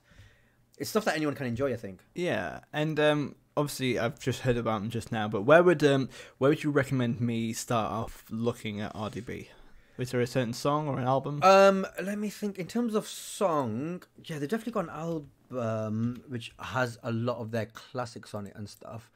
it's stuff that anyone can enjoy, I think. Yeah, and obviously I've just heard about them just now, but where would you recommend me start off looking at RDB? Was there a certain song or an album? Let me think. In terms of song, yeah, they've definitely got an album which has a lot of their classics on it and stuff.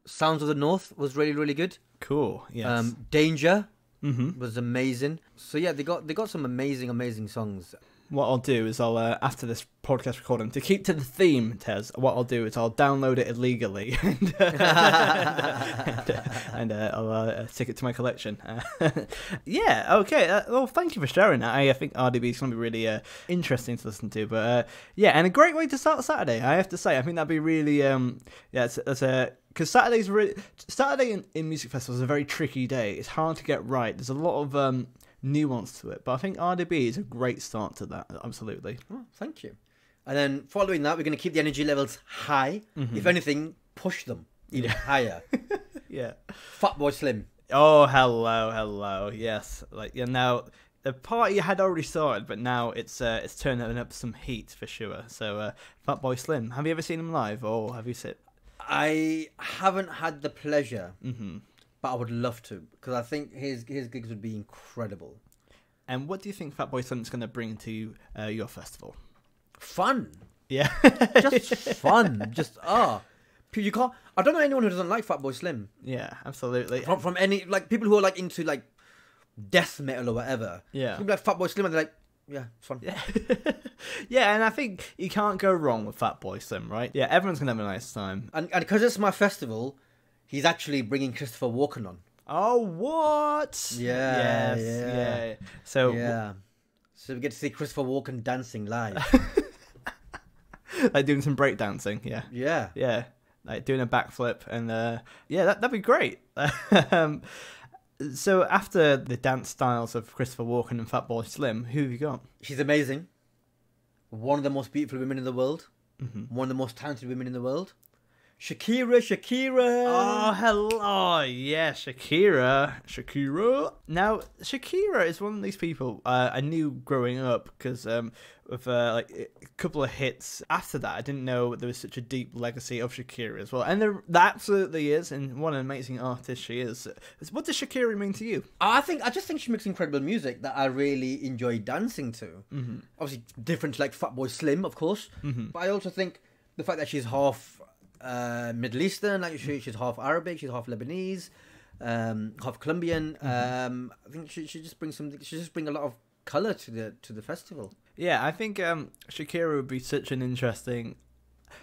Sounds of the North was really, really good. Cool. Yes. Danger was amazing. So yeah, they got some amazing songs. What I'll do is after this podcast recording, to keep to the theme, Tez, what I'll do is I'll download it illegally and I'll stick it to my collection. Yeah, okay. Well, thank you for sharing that. I think RDB is going to be really interesting to listen to. But yeah, and a great way to start Saturday, I have to say. I think that'd be really, that's because Saturday in music festivals is a very tricky day. It's hard to get right. There's a lot of nuance to it, but I think RDB is a great start to that. Absolutely. Oh, thank you. And then following that, we're going to keep the energy levels high. If anything, push them even higher. Yeah. Fatboy Slim. Oh, hello. Yes. Now the party had already started, but now it's turning up some heat for sure. So Fatboy Slim, have you ever seen him live, or have you seen? I haven't had the pleasure. But I would love to, because I think his gigs would be incredible. And what do you think Fatboy Slim's going to bring to your festival? Fun. Yeah. Just fun. Just, you can't, I don't know anyone who doesn't like Fatboy Slim. Yeah, absolutely. From any, like, people who are, like, into, like, death metal or whatever. Yeah. People like Fatboy Slim and they're like, yeah, it's fun. Yeah. Yeah, and I think you can't go wrong with Fatboy Slim, right? Yeah, everyone's going to have a nice time. And because it's my festival, he's actually bringing Christopher Walken on. Oh, what? Yeah. Yes, yeah. So we get to see Christopher Walken dancing live. Like doing some breakdancing, yeah. Yeah. Yeah, like doing a backflip, and that'd be great. So after the dance styles of Christopher Walken and Fatboy Slim, who have you got? She's amazing. One of the most beautiful women in the world. One of the most talented women in the world. Shakira. Oh, hello. Yeah, Shakira. Now, Shakira is one of these people I knew growing up because with like a couple of hits after that, I didn't know there was such a deep legacy of Shakira as well. And there absolutely is, and what an amazing artist she is. What does Shakira mean to you? I just think she makes incredible music that I really enjoy dancing to. Obviously, different to like Fatboy Slim, of course. But I also think the fact that she's half Middle Eastern, like she's half Arabic, she's half Lebanese, half Colombian. I think she just brings something. She just brings a lot of color to the festival. Yeah, I think Shakira would be such an interesting.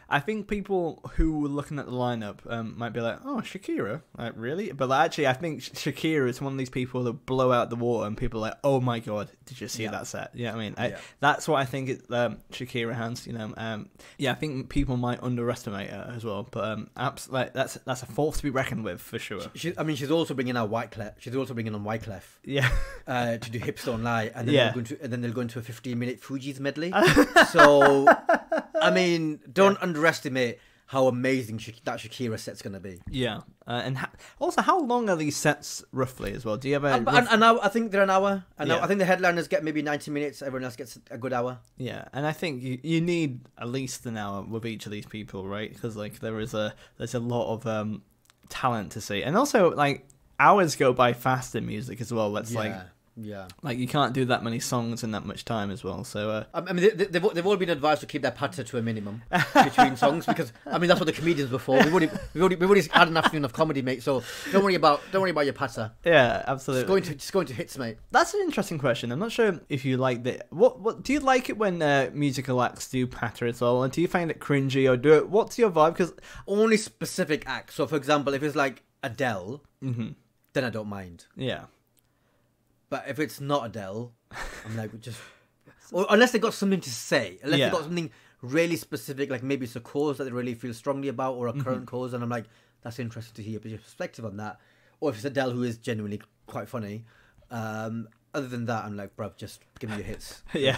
I think people who were looking at the lineup might be like, "Oh, Shakira, like really?" But actually, I think Shakira is one of these people that blow out the water, and people are like, "Oh my god, did you see that set?" Yeah, I mean, that's what I think Shakira has. You know, I think people might underestimate her as well, but that's a force to be reckoned with for sure. She's also bringing out Wyclef. She's also bringing on Wyclef. Yeah, to do Hips Don't Lie, and then they'll go into a 15-minute Fugees medley. So, I mean, don't underestimate how amazing that Shakira set's going to be. Yeah, and also, how long are these sets roughly as well? Do you have a an hour? I think they're an hour. I think the headliners get maybe 90 minutes. Everyone else gets a good hour. Yeah, and I think you need at least an hour with each of these people, right? Because like there's a lot of talent to see, and also like hours go by fast in music as well. Like you can't do that many songs in that much time as well. So I mean, they've all been advised to keep their patter to a minimum between songs because I mean that's what the comedians were for. We've already had an afternoon of comedy, mate. So don't worry about your patter. Yeah, absolutely. Just going to hits, mate. That's an interesting question. I'm not sure if you like that. What do you like it when musical acts do patter as well? And do you find it cringy or do it? What's your vibe? Because only specific acts. So for example, if it's like Adele, then I don't mind. Yeah. But if it's not Adele, I'm like, or unless they got something to say, unless they got something really specific, like maybe it's a cause that they really feel strongly about or a current cause, and I'm like, that's interesting to hear your perspective on that. Or if it's Adele, who is genuinely quite funny. Other than that, I'm like, bruv, just give me your hits. Yeah.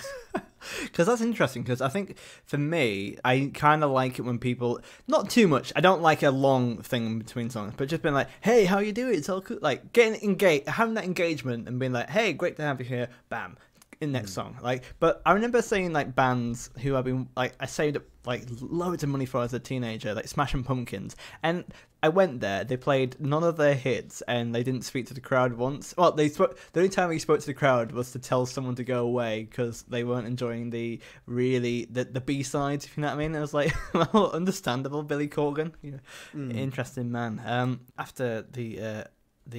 Because that's interesting, because I think for me, I kind of like it when people, not too much, I don't like a long thing between songs, but just being like, hey, how you doing? It's all cool. Like, getting engaged, having that engagement and being like, hey, great to have you here, bam, in next song. Like, but I remember seeing like bands who I've been, like, I saved up like loads of money for as a teenager, like Smashing Pumpkins, and I went there, they played none of their hits, and they didn't speak to the crowd once. Well, the only time we spoke to the crowd was to tell someone to go away because they weren't enjoying the B-sides, if you know what I mean. It was like, well, understandable, Billy Corgan, interesting man. After the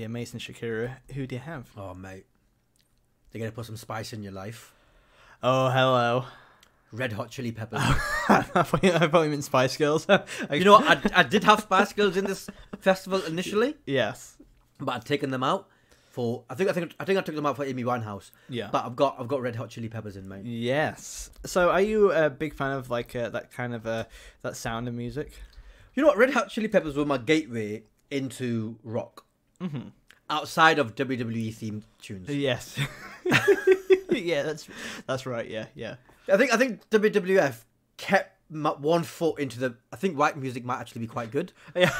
amazing Shakira, who do you have? Oh, mate, they're going to put some spice in your life. Oh, hello. Red Hot Chili Peppers. I thought you meant Spice Girls. You know what? I did have Spice Girls in this festival initially. Yes, but I'd taken them out for. I think I took them out for Amy Winehouse. Yeah, but I've got Red Hot Chili Peppers in, mate. Yes. So, are you a big fan of like that kind of that sound of music? You know what? Red Hot Chili Peppers were my gateway into rock. Outside of WWE themed tunes. Yes. Yeah, that's right. Yeah. I think WWF kept one foot into the. I think white music might actually be quite good. Yeah.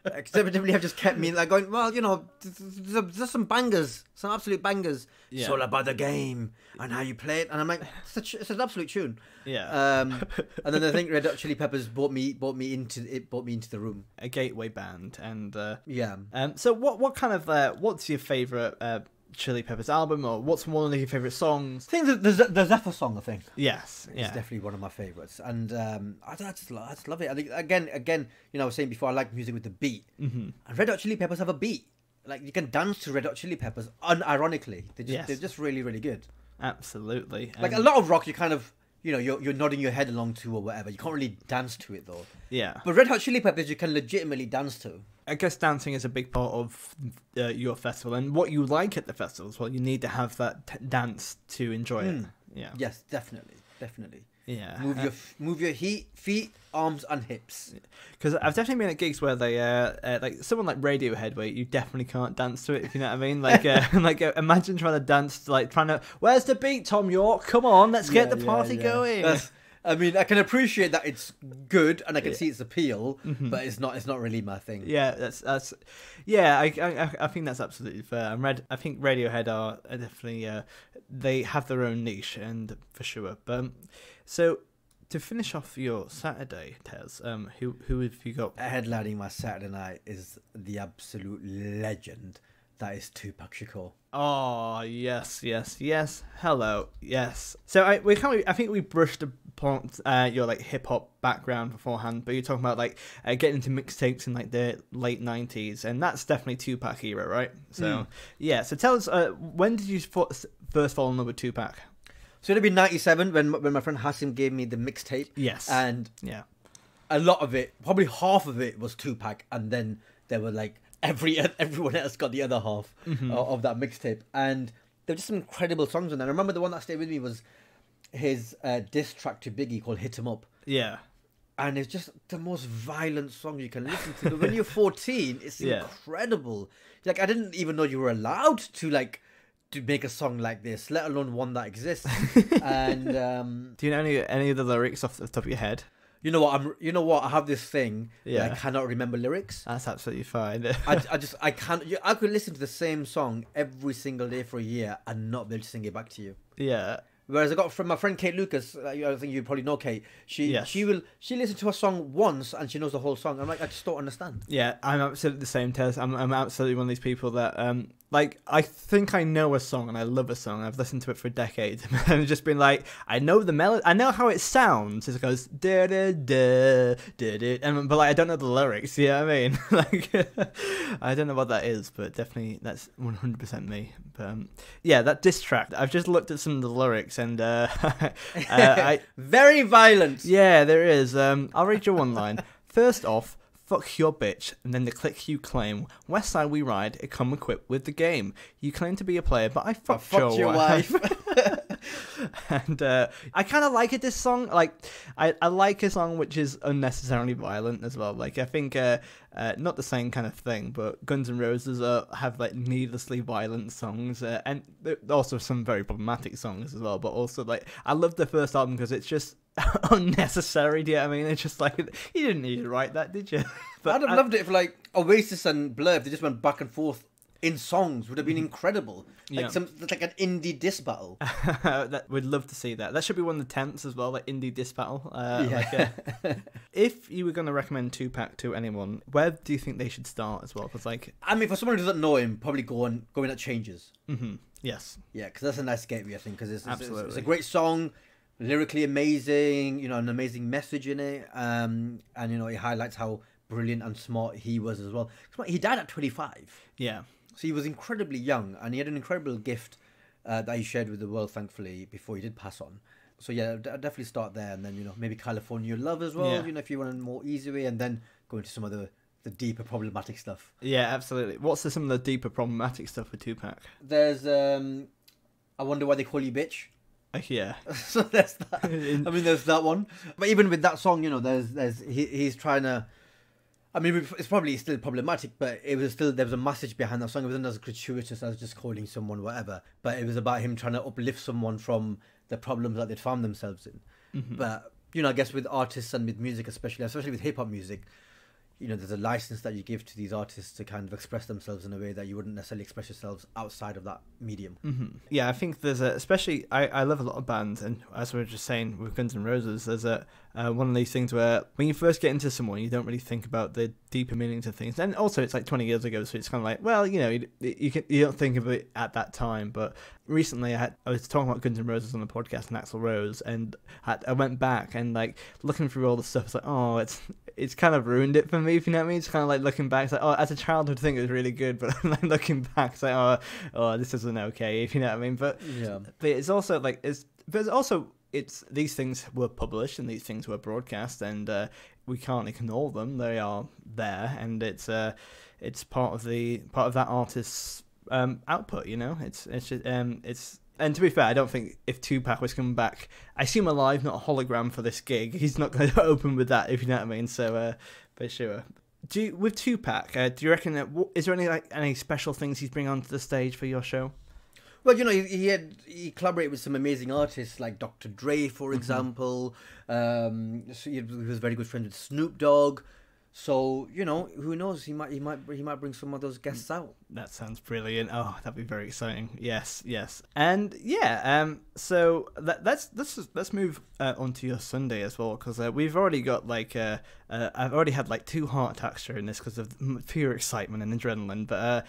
WWF just kept me like going. Well, you know, there's some bangers, some absolute bangers. Yeah. It's all about the game and how you play it, and I'm like, it's an absolute tune. Yeah. And then I think Red Hot Chili Peppers brought me into the room. A gateway band, and yeah. So what kind of what's your favorite Chili Peppers album, or what's one of your favorite songs? I think the Zephyr song, I think. Yes, yeah. It's definitely one of my favorites, and I just love it. I think again, you know, I was saying before, I like music with the beat, and Red Hot Chili Peppers have a beat. Like you can dance to Red Hot Chili Peppers unironically. They're just really, really good. Absolutely. Like a lot of rock, you kind of, you know, you're nodding your head along to or whatever. You can't really dance to it though. Yeah. But Red Hot Chili Peppers, you can legitimately dance to. I guess dancing is a big part of your festival, and what you like at the festival as well. You need to have that dance to enjoy it. Yeah. Yes, definitely. Yeah. Move your feet, arms, and hips. Because I've definitely been at gigs where they like someone like Radiohead, where you definitely can't dance to it, if you know what I mean. Like imagine trying to dance, like trying to. Where's the beat, Tom York? Come on, let's get the party going. I mean, I can appreciate that it's good and I can see its appeal, but it's not really my thing. Yeah, that's yeah. I think that's absolutely fair. I think Radiohead are definitely they have their own niche, and for sure. But so to finish off your Saturday, Tez, who have you got? Headlining my Saturday night is the absolute legend. That is Tupac Shakur. Oh yes. Hello, yes. So I think we brushed upon your like hip hop background beforehand, but you're talking about like getting into mixtapes in like the late '90s, and that's definitely Tupac era, right? So yeah. So tell us, when did you first fall in love with Tupac? So it'd be '97 when my friend Hassim gave me the mixtape. Yes. And yeah, a lot of it, probably half of it, was Tupac, and then there were like everyone else got the other half of that mixtape, and there were just some incredible songs on there. I remember the one that stayed with me was his diss track to Biggie called "Hit 'Em Up." Yeah. And it's just the most violent song you can listen to. But when you're 14, it's incredible. Like, I didn't even know you were allowed to make a song like this, let alone one that exists. And do you know any of the lyrics off the top of your head? You know what? I have this thing that I cannot remember lyrics. That's absolutely fine. I can't. I could listen to the same song every single day for a year and not be able to sing it back to you. Yeah. Whereas I got from my friend Kate Lucas, I think you probably know Kate. She listens to a song once and she knows the whole song. I'm like, I just don't understand. Yeah, I'm absolutely the same, Tez. I'm absolutely one of these people that like, I think I know a song and I love a song. I've listened to it for a decade and just been like, I know the melody, I know how it sounds. It goes da da da da da, but like I don't know the lyrics. You know what I mean? Like, I don't know what that is, but definitely that's 100% me. But yeah, that diss track. I've just looked at some of the lyrics and very violent. Yeah, there is. I'll read you one line. First off, fuck your bitch, and then the click you claim. West side we ride, it come equipped with the game. You claim to be a player, but I fucked your wife. And I kind of like it, this song. Like, I like a song which is unnecessarily violent as well. Like, I think, not the same kind of thing, but Guns N' Roses have, like, needlessly violent songs, and also some very problematic songs as well, but also, like, I love the first album because it's just unnecessary, do you know what I mean? It's just like, you didn't need to write that, did you? But I'd have loved it if, like, Oasis and Blur, if they just went back and forth in songs, would have been incredible. Like like an indie diss battle. We'd love to see that. That should be one of the tents as well, like indie diss battle. If you were going to recommend Tupac to anyone, where do you think they should start as well? Because, like, I mean, for someone who doesn't know him, probably go in at Changes. Yes. Yeah, because that's a nice gateway, I think, because it's a great song. Lyrically amazing, an amazing message in it, and it highlights how brilliant and smart he was as well. He died at 25. Yeah, so he was incredibly young, and he had an incredible gift that he shared with the world, thankfully, before he did pass on. So yeah, I'd definitely start there, and then maybe California Love as well. Yeah. If you want a more easy way, and then go into some of the deeper problematic stuff. Yeah, absolutely. What's some of the deeper problematic stuff with Tupac? There's I Wonder Why They Call You Bitch. Yeah. So there's that. I mean, there's that one. But even with that song, he's trying to. I mean, it's probably still problematic, but there was a message behind that song. It wasn't as gratuitous as just calling someone whatever. But it was about him trying to uplift someone from the problems that they'd found themselves in. But I guess with artists and with music, especially with hip hop music, there's a license that you give to these artists to kind of express themselves in a way that you wouldn't necessarily express yourselves outside of that medium. Yeah, I think there's especially I love a lot of bands, and as we were just saying with Guns N' Roses, there's one of these things where when you first get into someone, you don't really think about the deeper meanings of things, and also it's like 20 years ago, so it's kind of like, well, you don't think of it at that time. But recently I was talking about Guns N' Roses on the podcast and Axl Rose, and I went back and like looking through all the stuff, it's like, oh, it's kind of ruined it for me, if you know what I mean. It's kind of like looking back, it's like, oh, as a child I think it was really good, but like looking back, it's like, oh, this isn't okay, if you know what I mean. But it's also like it's these things were published and these things were broadcast, and we can't ignore them. They are there, and it's part of that artist's output. And to be fair, I don't think if Tupac was coming back, I assume alive, not a hologram for this gig, he's not going to open with that, if you know what I mean. So, for sure. With Tupac, do you reckon is there any special things he's bringing onto the stage for your show? Well, you know, he collaborated with some amazing artists like Dr. Dre, for example. So he was very good friends with Snoop Dogg. So, you know, who knows? He might bring some of those guests out. That sounds brilliant. Oh, that'd be very exciting. Yes. And yeah, so let's move on to your Sunday as well, because we've already got like I've already had like 2 heart attacks during this because of pure excitement and adrenaline. But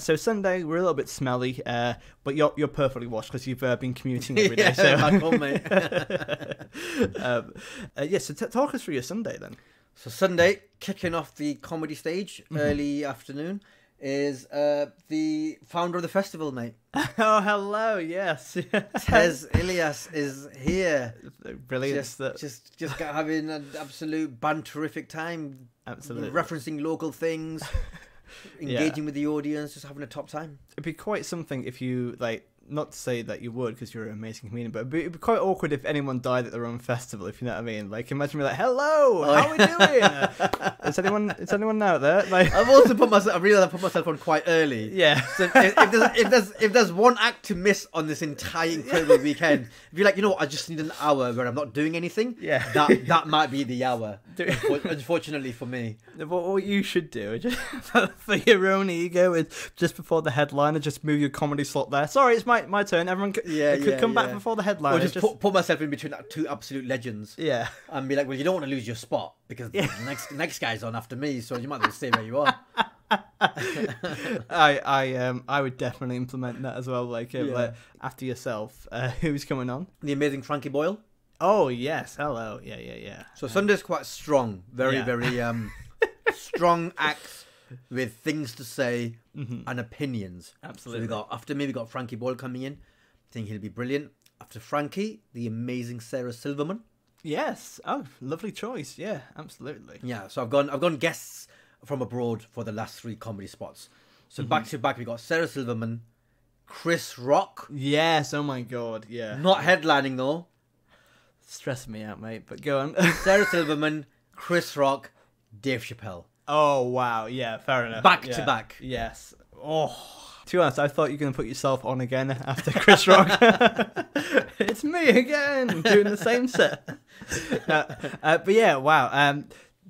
so Sunday we're a little bit smelly, but you're perfectly washed because you've been commuting every day. So back home, mate. So talk us through your Sunday then. So Sunday, kicking off the comedy stage, early afternoon, is the founder of the festival, mate. Oh, hello, yes. Tez Ilyas is here. Brilliant. Just having an absolute banterific time. Absolutely. Referencing local things, engaging with the audience, just having a top time. It'd be quite something if you, like, not to say that you would because you're an amazing comedian, but it'd be quite awkward if anyone died at their own festival, if you know what I mean. Like, imagine me like, hello, how are we doing? Is anyone out there? Like, I've also put myself on quite early. Yeah. So if there's one act to miss on this entire incredible weekend, if you're like, you know what, I just need an hour where I'm not doing anything, yeah, that might be the hour. Unfortunately for me. What you should do, just for your own ego, is just before the headliner, just move your comedy slot there. Sorry, it's my turn. Everyone could come back before the headliner. Or just put myself in between 2 absolute legends. Yeah. And be like, well, you don't want to lose your spot because the next guy's on after me, so you might as well stay where you are. I would definitely implement that as well. Like, after yourself, who's coming on? The amazing Frankie Boyle. Oh yes, hello. Yeah. So Sunday's quite strong, very strong acts with things to say and opinions. Absolutely. So we got Frankie Boyle coming in. I think he'll be brilliant. After Frankie, the amazing Sarah Silverman. Yes. Oh, lovely choice. Yeah, absolutely. Yeah. So I've gone guests from abroad for the last 3 comedy spots. So back to back, we got Sarah Silverman, Chris Rock. Yes. Oh my God. Yeah. Not headlining though. Stressing me out, mate. But go on. Sarah Silverman, Chris Rock, Dave Chappelle. Oh wow. Yeah. Fair enough. Back to back. Yes. Oh. To be honest, I thought you were going to put yourself on again after Chris Rock. It's me again, doing the same set. But yeah, wow.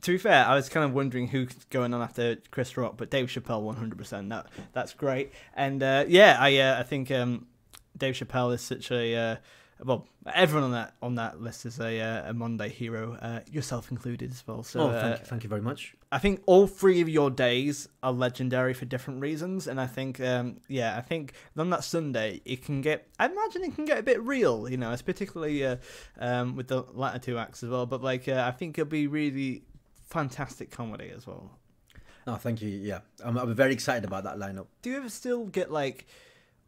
To be fair, I was kind of wondering who's going on after Chris Rock, but Dave Chappelle 100%. That's great. And I think Dave Chappelle is such a... well, everyone on that list is a Monday hero, yourself included as well. So, thank you very much. I think all 3 of your days are legendary for different reasons, and I think, I think on that Sunday I imagine it can get a bit real, you know, it's particularly with the latter 2 acts as well. But I think it'll be really fantastic comedy as well. No, thank you. Yeah, I'm very excited about that lineup. Do you ever still get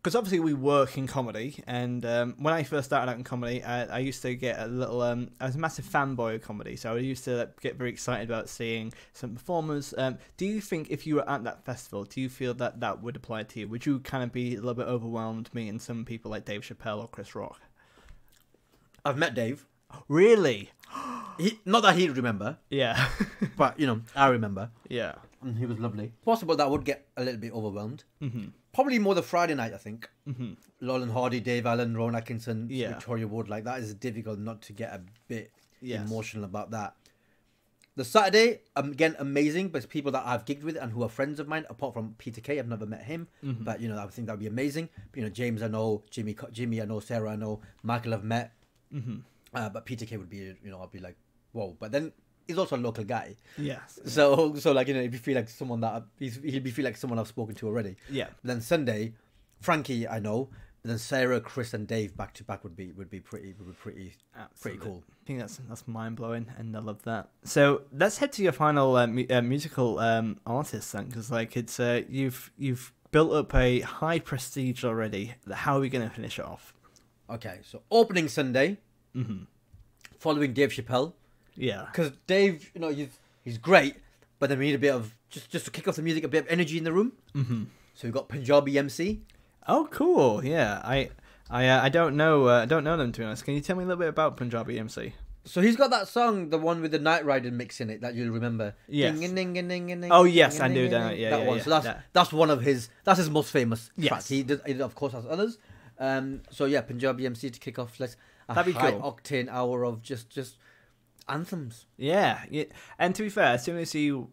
because obviously we work in comedy, and when I first started out in comedy, I used to get a little... I was a massive fanboy of comedy, so I used to get very excited about seeing some performers. Do you think if you were at that festival, do you feel that would apply to you? Would you kind of be a little bit overwhelmed meeting some people like Dave Chappelle or Chris Rock? I've met Dave. Really? Not that he'd remember. Yeah. But, you know, I remember. Yeah. And he was lovely. Possible that I would get a little bit overwhelmed. Mm-hmm. Probably more the Friday night, I think. Mm-hmm. Laurel Hardy, Dave Allen, Rowan Atkinson, Yeah. Victoria Wood. Like, that is difficult not to get a bit Yes. emotional about that. The Saturday, again, amazing, but it's people that I've gigged with and who are friends of mine, apart from Peter Kay. I've never met him, but, you know, I think that would be amazing. But, you know, James I know, Jimmy I know, Sarah I know, Michael I've met. But Peter Kay would be, you know, I'd be like, whoa. But then he's also a local guy. Yes. So like, you know, if you feel like someone that he'll be feel like someone I've spoken to already. Yeah. Then Sunday, Frankie I know, but then Sarah, Chris, and Dave back to back would be pretty cool. I think that's mind blowing, and I love that. So let's head to your final musical artist then, because it's you've built up a high prestige already. How are we going to finish it off? Okay, so opening Sunday, following Dave Chappelle. Yeah, because Dave, you know, he's great, but then we need a bit of just to kick off the music, a bit of energy in the room. So we've got Punjabi MC. Oh, cool! Yeah, I don't know them, to be honest. Can you tell me a little bit about Punjabi MC? So he's got that song, the one with the Night Rider mix in it, that you'll remember. Yes. Ding, ding, ding, ding, ding, Oh, yes, ding, I do ding, know. ding, Yeah, that yeah, one. yeah, So that's one of his. That's his most famous Yes. track. He did, of course, has others. So yeah, Punjabi MC to kick off. That'd be high cool. octane hour of just anthems. Yeah. And to be fair, as soon as you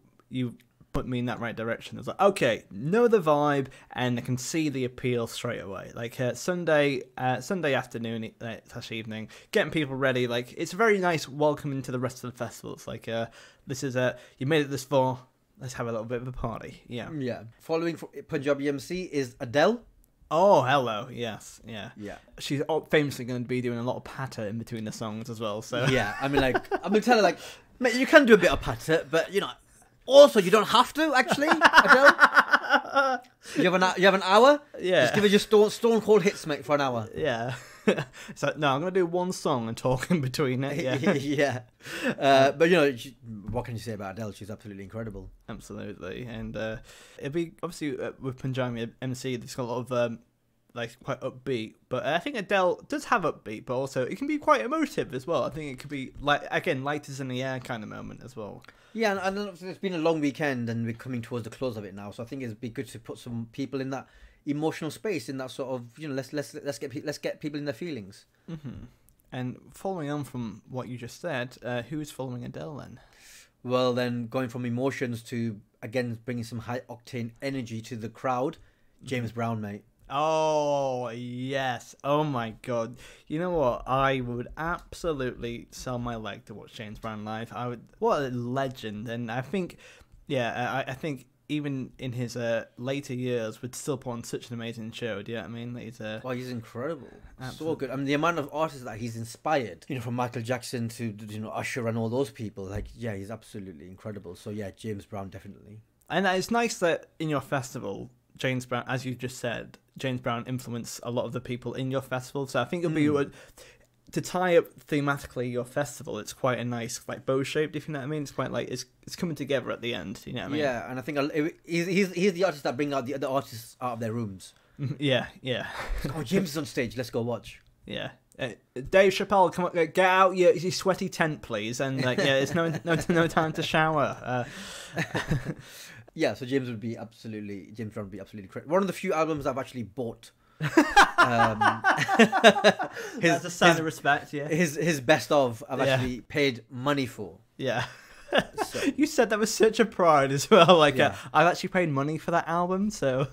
put me in that right direction, I was like, okay, know the vibe, and I can see the appeal straight away. Like Sunday afternoon / evening, getting people ready. Like it's a very nice welcome into the rest of the festival. It's like this is you made it this far. Let's have a little bit of a party. Yeah. Yeah. Following Punjabi MC is Adele. Oh, hello. Yes. Yeah. Yeah. She's famously going to be doing a lot of patter in between the songs as well. So Yeah. I mean, like, I'm gonna tell her, like, mate, you can do a bit of patter, but you know, also you don't have to actually. Adele. You have an hour. Yeah. Just give her your stone cold hits, mate, for an hour. Yeah. So no, I'm gonna do one song and talk in between it. Yeah. Yeah. But you know, what can you say about Adele? She's absolutely incredible. Absolutely, and it'd be obviously with Punjabi MC. There's got a lot of like quite upbeat, but I think Adele does have upbeat, but also it can be quite emotive as well. I think it could be like again, light as in the air kind of moment as well. Yeah, and it's been a long weekend, and we're coming towards the close of it now. So I think it'd be good to put some people in that emotional space, in that sort of, you know, let's get people in their feelings. Mm-hmm. And following on from what you just said, who's following Adele then? Well, then going from emotions to again bringing some high octane energy to the crowd, James Brown, mate. Oh, yes. Oh, my God. You know what? I would absolutely sell my leg to watch James Brown live. What a legend. And I think, yeah, I think even in his later years would still put on such an amazing show. Do you know what I mean? He's incredible. Absolutely. So good. I mean, the amount of artists that he's inspired, you know, from Michael Jackson to, you know, Usher and all those people. Like, yeah, he's absolutely incredible. So, yeah, James Brown, definitely. And it's nice that in your festival, James Brown, as you just said, James Brown influenced a lot of the people in your festival. So I think it'll be to tie up thematically your festival. It's quite a nice, like, bow shaped. If you know what I mean, it's quite like it's coming together at the end. You know what I mean? Yeah, and I think he's the artist that bring out the other artists out of their rooms. Yeah. Oh, James is on stage. Let's go watch. Yeah. Dave Chappelle, come on, get out your sweaty tent, please. And it's no time to shower. Yeah, so James Brown would be absolutely correct. One of the few albums I've actually bought. That's a sign of respect. Yeah. His best of I've actually paid money for. Yeah. So. You said that with such a pride as well. Like, Yeah. I've actually paid money for that album, so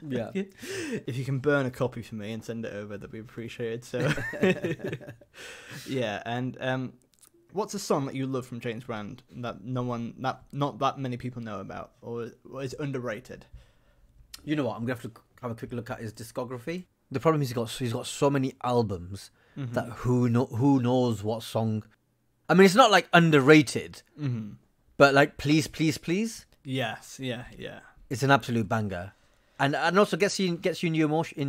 Yeah. if you can burn a copy for me and send it over, that'd be appreciated. So, yeah. And what's a song that you love from James Brown that not that many people know about, or is underrated? You know what? I'm gonna have to have a quick look at his discography. The problem is he's got so many albums that who knows what song. I mean, it's not like underrated, but like Please, Please, Please. Yes, yeah. It's an absolute banger, and also gets you in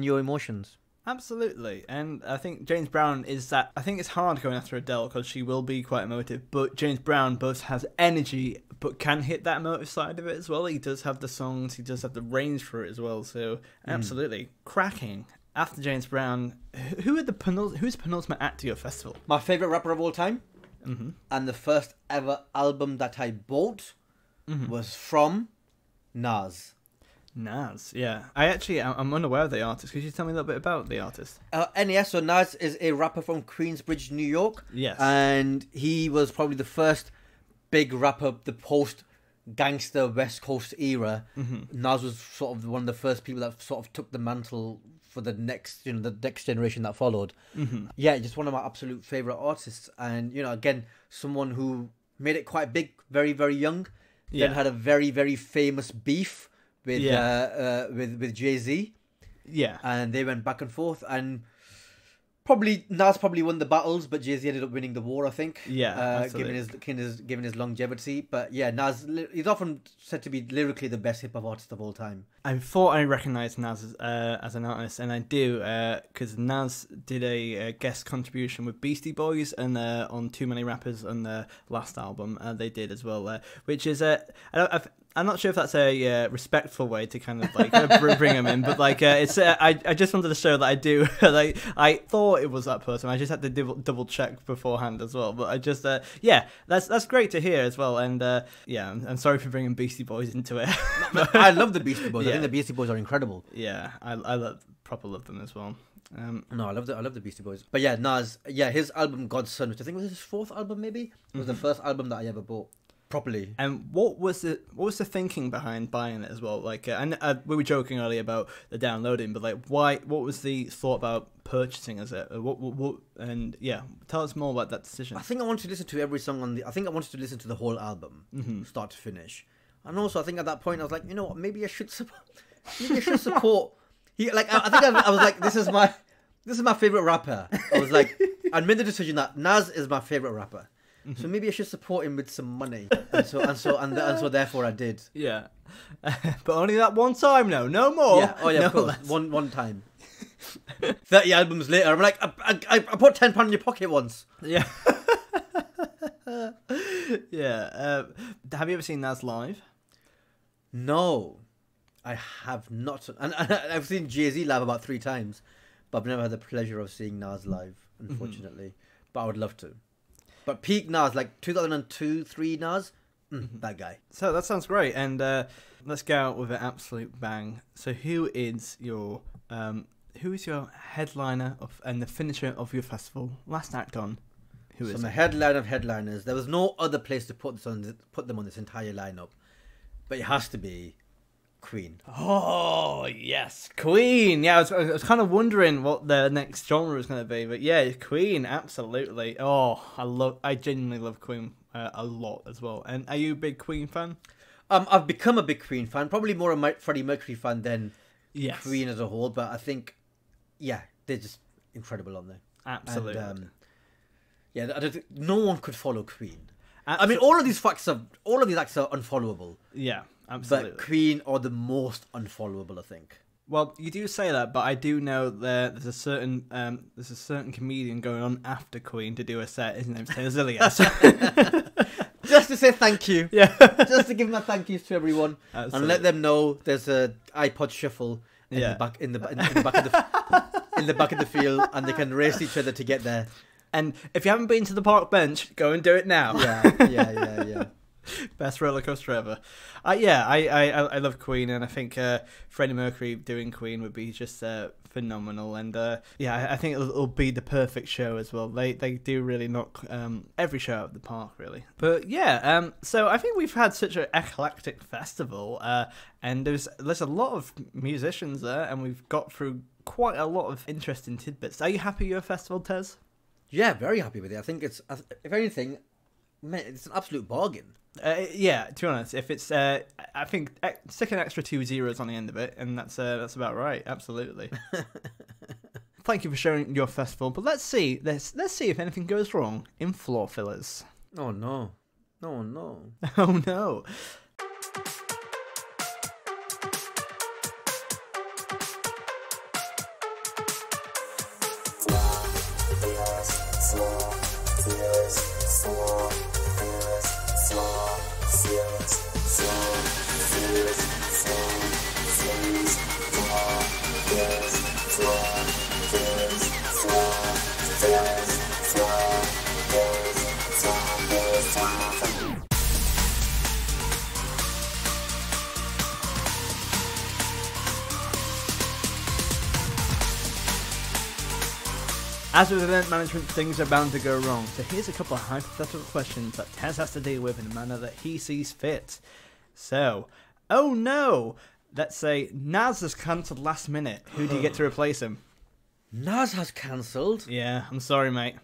your emotions. Absolutely, and I think James Brown is that. I think it's hard going after Adele because she will be quite emotive, but James Brown both has energy but can hit that emotive side of it as well. He does have the songs, he does have the range for it as well. So absolutely cracking. After James Brown, who's penultimate act to your festival? My favorite rapper of all time, and the first ever album that I bought was from Nas. Nas, yeah. I'm unaware of the artist. Could you tell me a little bit about the artist? NES, so Nas is a rapper from Queensbridge, New York. Yes. And he was probably the first big rapper, the post-gangster West Coast era. Nas was sort of one of the first people that sort of took the mantle for the next generation that followed. Yeah, just one of my absolute favourite artists. And, you know, again, someone who made it quite big, very, very young. Then had a very, very famous beef with Jay-Z. Yeah. And they went back and forth, and Nas probably won the battles, but Jay-Z ended up winning the war, I think. Yeah, given his longevity. But yeah, Nas, he's often said to be lyrically the best hip hop artist of all time. I thought I recognised Nas as an artist, and I do, because Nas did a guest contribution with Beastie Boys and I'm not sure if that's a respectful way to kind of like bring him in, but like it's I just wanted to show that I do like I thought it was that person. I just had to double check beforehand as well. But I just that's great to hear as well. And I'm sorry for bringing Beastie Boys into it. I love the Beastie Boys. I think the Beastie Boys are incredible. Yeah, I proper love them as well. No, I love the Beastie Boys. But yeah, Nas, his album Godson, which I think was his 4th album, maybe it was the first album that I ever bought properly. And what was the thinking behind buying it as well? Like, and we were joking earlier about the downloading, but like, why? What was the thought about purchasing as it? What? And yeah, tell us more about that decision. I think I wanted to listen to every song on the. I think I wanted to listen to the whole album, start to finish. And also, I think at that point, I was like, you know what? Maybe I should support. He like. I think I was like, this is my favorite rapper. I was like, I made the decision that Nas is my favorite rapper. So maybe I should support him with some money, and so therefore I did. Yeah, but only that one time, no more. Yeah, no of course, one time. 30 albums later, I'm like, I put £10 in your pocket once. Yeah, yeah. Have you ever seen Nas live? No, I have not, and I've seen Jay-Z live about 3 times, but I've never had the pleasure of seeing Nas live, unfortunately. But I would love to. But peak Nas, like 2002-3 Nas, that guy. So that sounds great, and let's go out with an absolute bang. So who is your headliner and the finisher of your festival? Last act on. Who is? So my headline of headliners. There was no other place to put them on this entire lineup, but it has to be Queen. Oh yes, Queen. Yeah, I was kind of wondering what the next genre was going to be, but yeah, Queen, absolutely. Oh, I genuinely love Queen a lot as well. And are you a big Queen fan? I've become a big Queen fan, probably more a Freddie Mercury fan than Queen as a whole. But I think, they're just incredible on there. Absolutely. And, I don't think no one could follow Queen. I mean, all of these acts are unfollowable. Yeah. Absolutely. But Queen are the most unfollowable, I think. Well, you do say that, but I do know that there's a certain comedian going on after Queen to do a set. His name's Tez Ilyas. Just to say thank you. Yeah. Just to give my thank yous to everyone. Absolutely. And let them know there's a iPod shuffle in the back in the back of the field, and they can race each other to get there. And if you haven't been to the park bench, go and do it now. Yeah. Best roller coaster ever. I love Queen, and I think Freddie Mercury doing Queen would be just phenomenal. And I think it'll be the perfect show as well. They do really knock every show out of the park, really. But so I think we've had such an eclectic festival, and there's a lot of musicians there, and we've got through quite a lot of interesting tidbits. Are you happy with your festival, Tez? Yeah, very happy with it. I think it's, if anything, it's an absolute bargain. To be honest, if it's, I think stick an extra 2 zeros on the end of it, and that's about right. Absolutely. Thank you for sharing your festival, but let's see if anything goes wrong in floor fillers. Oh no! Oh no! Oh no! As with event management, things are bound to go wrong, so here's a couple of hypothetical questions that Tez has to deal with in a manner that he sees fit. So, oh no! Let's say Nas has cancelled last minute. Who do you get to replace him? Nas has cancelled? Yeah, I'm sorry, mate.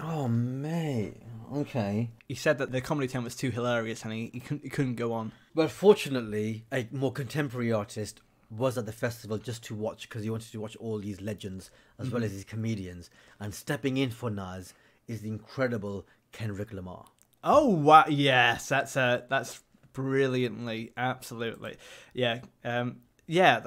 Oh, mate. Okay. He said that the comedy tent was too hilarious and he couldn't go on. Well, fortunately, a more contemporary artist was at the festival just to watch, because he wanted to watch all these legends as well as these comedians. And stepping in for Nas is the incredible Kendrick Lamar. Oh, wow. Yes, that's brilliantly, absolutely. Yeah.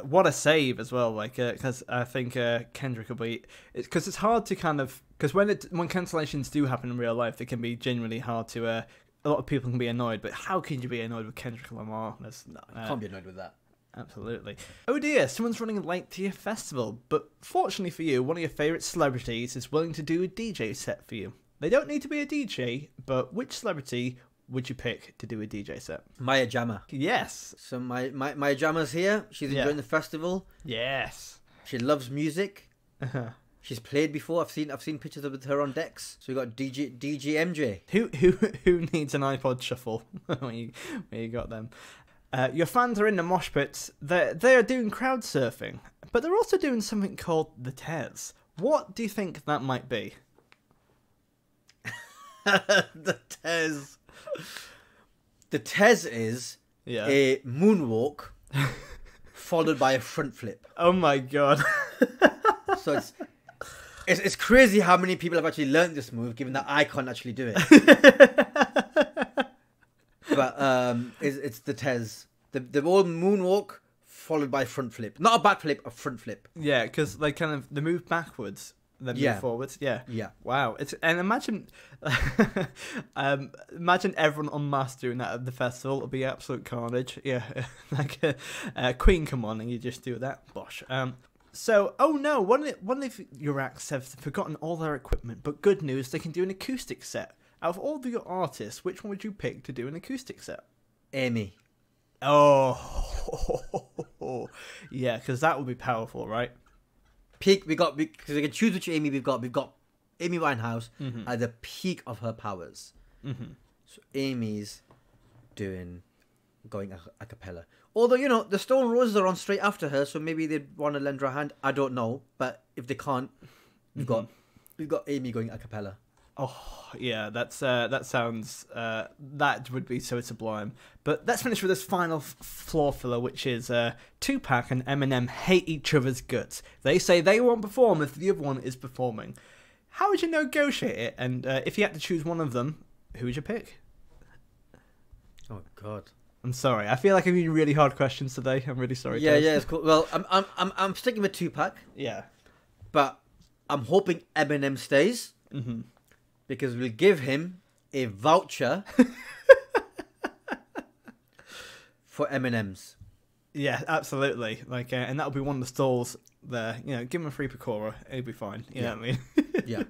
What a save as well. Like, because I think Kendrick will be, because it's hard to kind of, because when cancellations do happen in real life, it can be genuinely hard to a lot of people can be annoyed, but how can you be annoyed with Kendrick Lamar? No, you can't be annoyed with that. Absolutely. Oh dear, someone's running late to your festival, but fortunately for you, one of your favourite celebrities is willing to do a DJ set for you. They don't need to be a DJ, but which celebrity would you pick to do a DJ set? Maya Jama. Yes. So Maya Jama's here. She's enjoying the festival. Yes. She loves music. She's played before. I've seen pictures of her on decks. So we got DJ MJ. Who needs an iPod shuffle when you got them? Your fans are in the mosh pits. They are doing crowd surfing, but they're also doing something called the Tez. What do you think that might be? The Tez. The Tez is a moonwalk followed by a front flip. Oh my god! So it's crazy how many people have actually learned this move, given that I can't actually do it. But it's the Tez. The old moonwalk followed by front flip. Not a back flip, a front flip. Yeah, because they move backwards, then move forwards. Yeah. Wow. And imagine, imagine everyone en masse doing that at the festival. It'll be absolute carnage. Yeah, like Queen come on and you just do that. Bosh. So, oh no, one of your acts have forgotten all their equipment, but good news, they can do an acoustic set. Out of all of your artists, which one would you pick to do an acoustic set? Amy. Oh, yeah, because that would be powerful, right? Peak, because we can choose which Amy we've got. We've got Amy Winehouse at the peak of her powers. So Amy's going a cappella. Although, the Stone Roses are on straight after her, so maybe they'd want to lend her a hand. I don't know, but if they can't, we've got Amy going a cappella. Oh, yeah, that sounds, that would be so sublime. But let's finish with this final floor filler, which is Tupac and Eminem hate each other's guts. They say they won't perform if the other one is performing. How would you negotiate it? And if you had to choose one of them, who would you pick? Oh, God. I'm sorry. I feel like I'm using really hard questions today. I'm really sorry. Yeah, it's cool. Well, I'm sticking with Tupac. Yeah. But I'm hoping Eminem stays. Because we'll give him a voucher for M&M's. Yeah, absolutely. Like, and that'll be one of the stalls there. Give him a free Pecora. It'll be fine. You know what I mean? Yeah.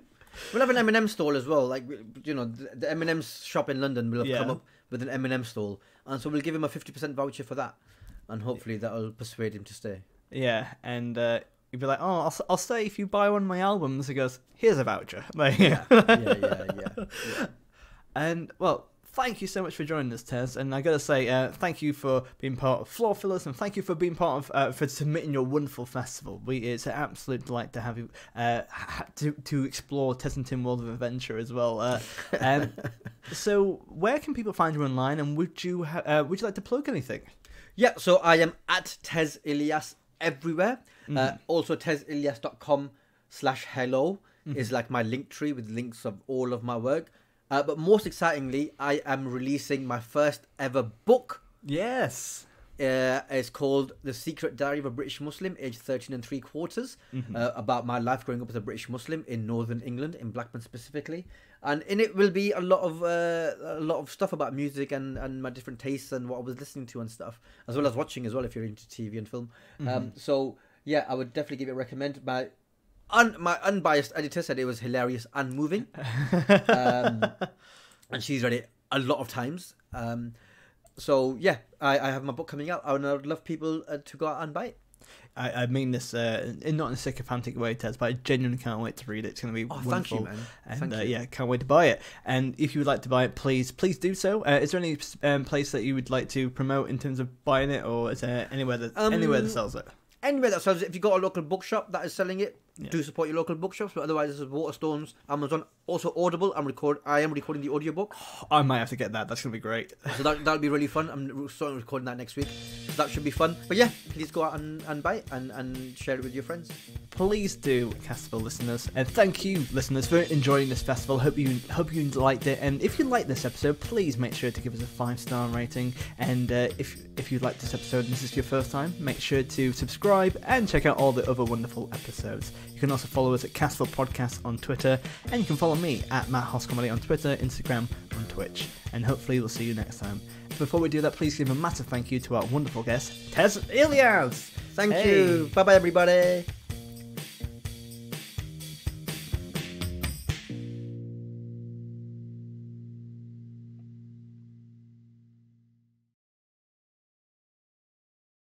We'll have an M&M stall as well. Like, the M&M's shop in London will have come up with an M&M stall. And so we'll give him a 50% voucher for that. And hopefully that'll persuade him to stay. Yeah, and you'd be like, oh, I'll stay if you buy one of my albums. He goes, here's a voucher. Like, yeah. And, well, thank you so much for joining us, Tez. And I got to say, thank you for being part of Floor Fillers, and thank you for being part of, for submitting your wonderful festival. It's an absolute delight to have you, to explore Tezzington World of Adventure as well. So, where can people find you online, and would you like to plug anything? Yeah, so I am at Tez Ilyas everywhere. Also, tezilyas.com/hello is like my link tree with links of all of my work. But most excitingly, I am releasing my first ever book. Yes. It's called The Secret Diary of a British Muslim, aged 13 3/4, about my life growing up as a British Muslim in Northern England, in Blackburn specifically. And in it will be a lot of stuff about music and my different tastes and what I was listening to and stuff, as well as watching as well if you're into TV and film. So yeah, I would definitely give it a recommend. My unbiased editor said it was hilarious and moving, and she's read it a lot of times. So yeah, I have my book coming out, and I would love people to go out and buy it. I mean this not in a sycophantic way, Tez, but I genuinely can't wait to read it. It's going to be wonderful. Thank you, man. And yeah, can't wait to buy it. And if you would like to buy it, please do so. Is there any place that you would like to promote in terms of buying it, or is there anywhere that sells it? Anywhere that sells it. If you've got a local bookshop that is selling it, do support your local bookshops. But otherwise, this is Waterstones, Amazon, also Audible. I am recording the audiobook. I might have to get that. That's going to be great. So that'll be really fun. I'm starting recording that next week. So that should be fun. But yeah, please go out and buy it and share it with your friends. please do, Castable listeners. And thank you, listeners, for enjoying this festival. Hope you liked it. And if you liked this episode, please make sure to give us a 5-star rating. And if you liked this episode and this is your first time, make sure to subscribe and check out all the other wonderful episodes. You can also follow us at Castable Podcast on Twitter, and you can follow me at Matt Hoss Comedy on Twitter, Instagram, and Twitch. And hopefully we'll see you next time. Before we do that, please give a massive thank you to our wonderful guest, Tez Ilyas. Thank you. Bye bye, everybody.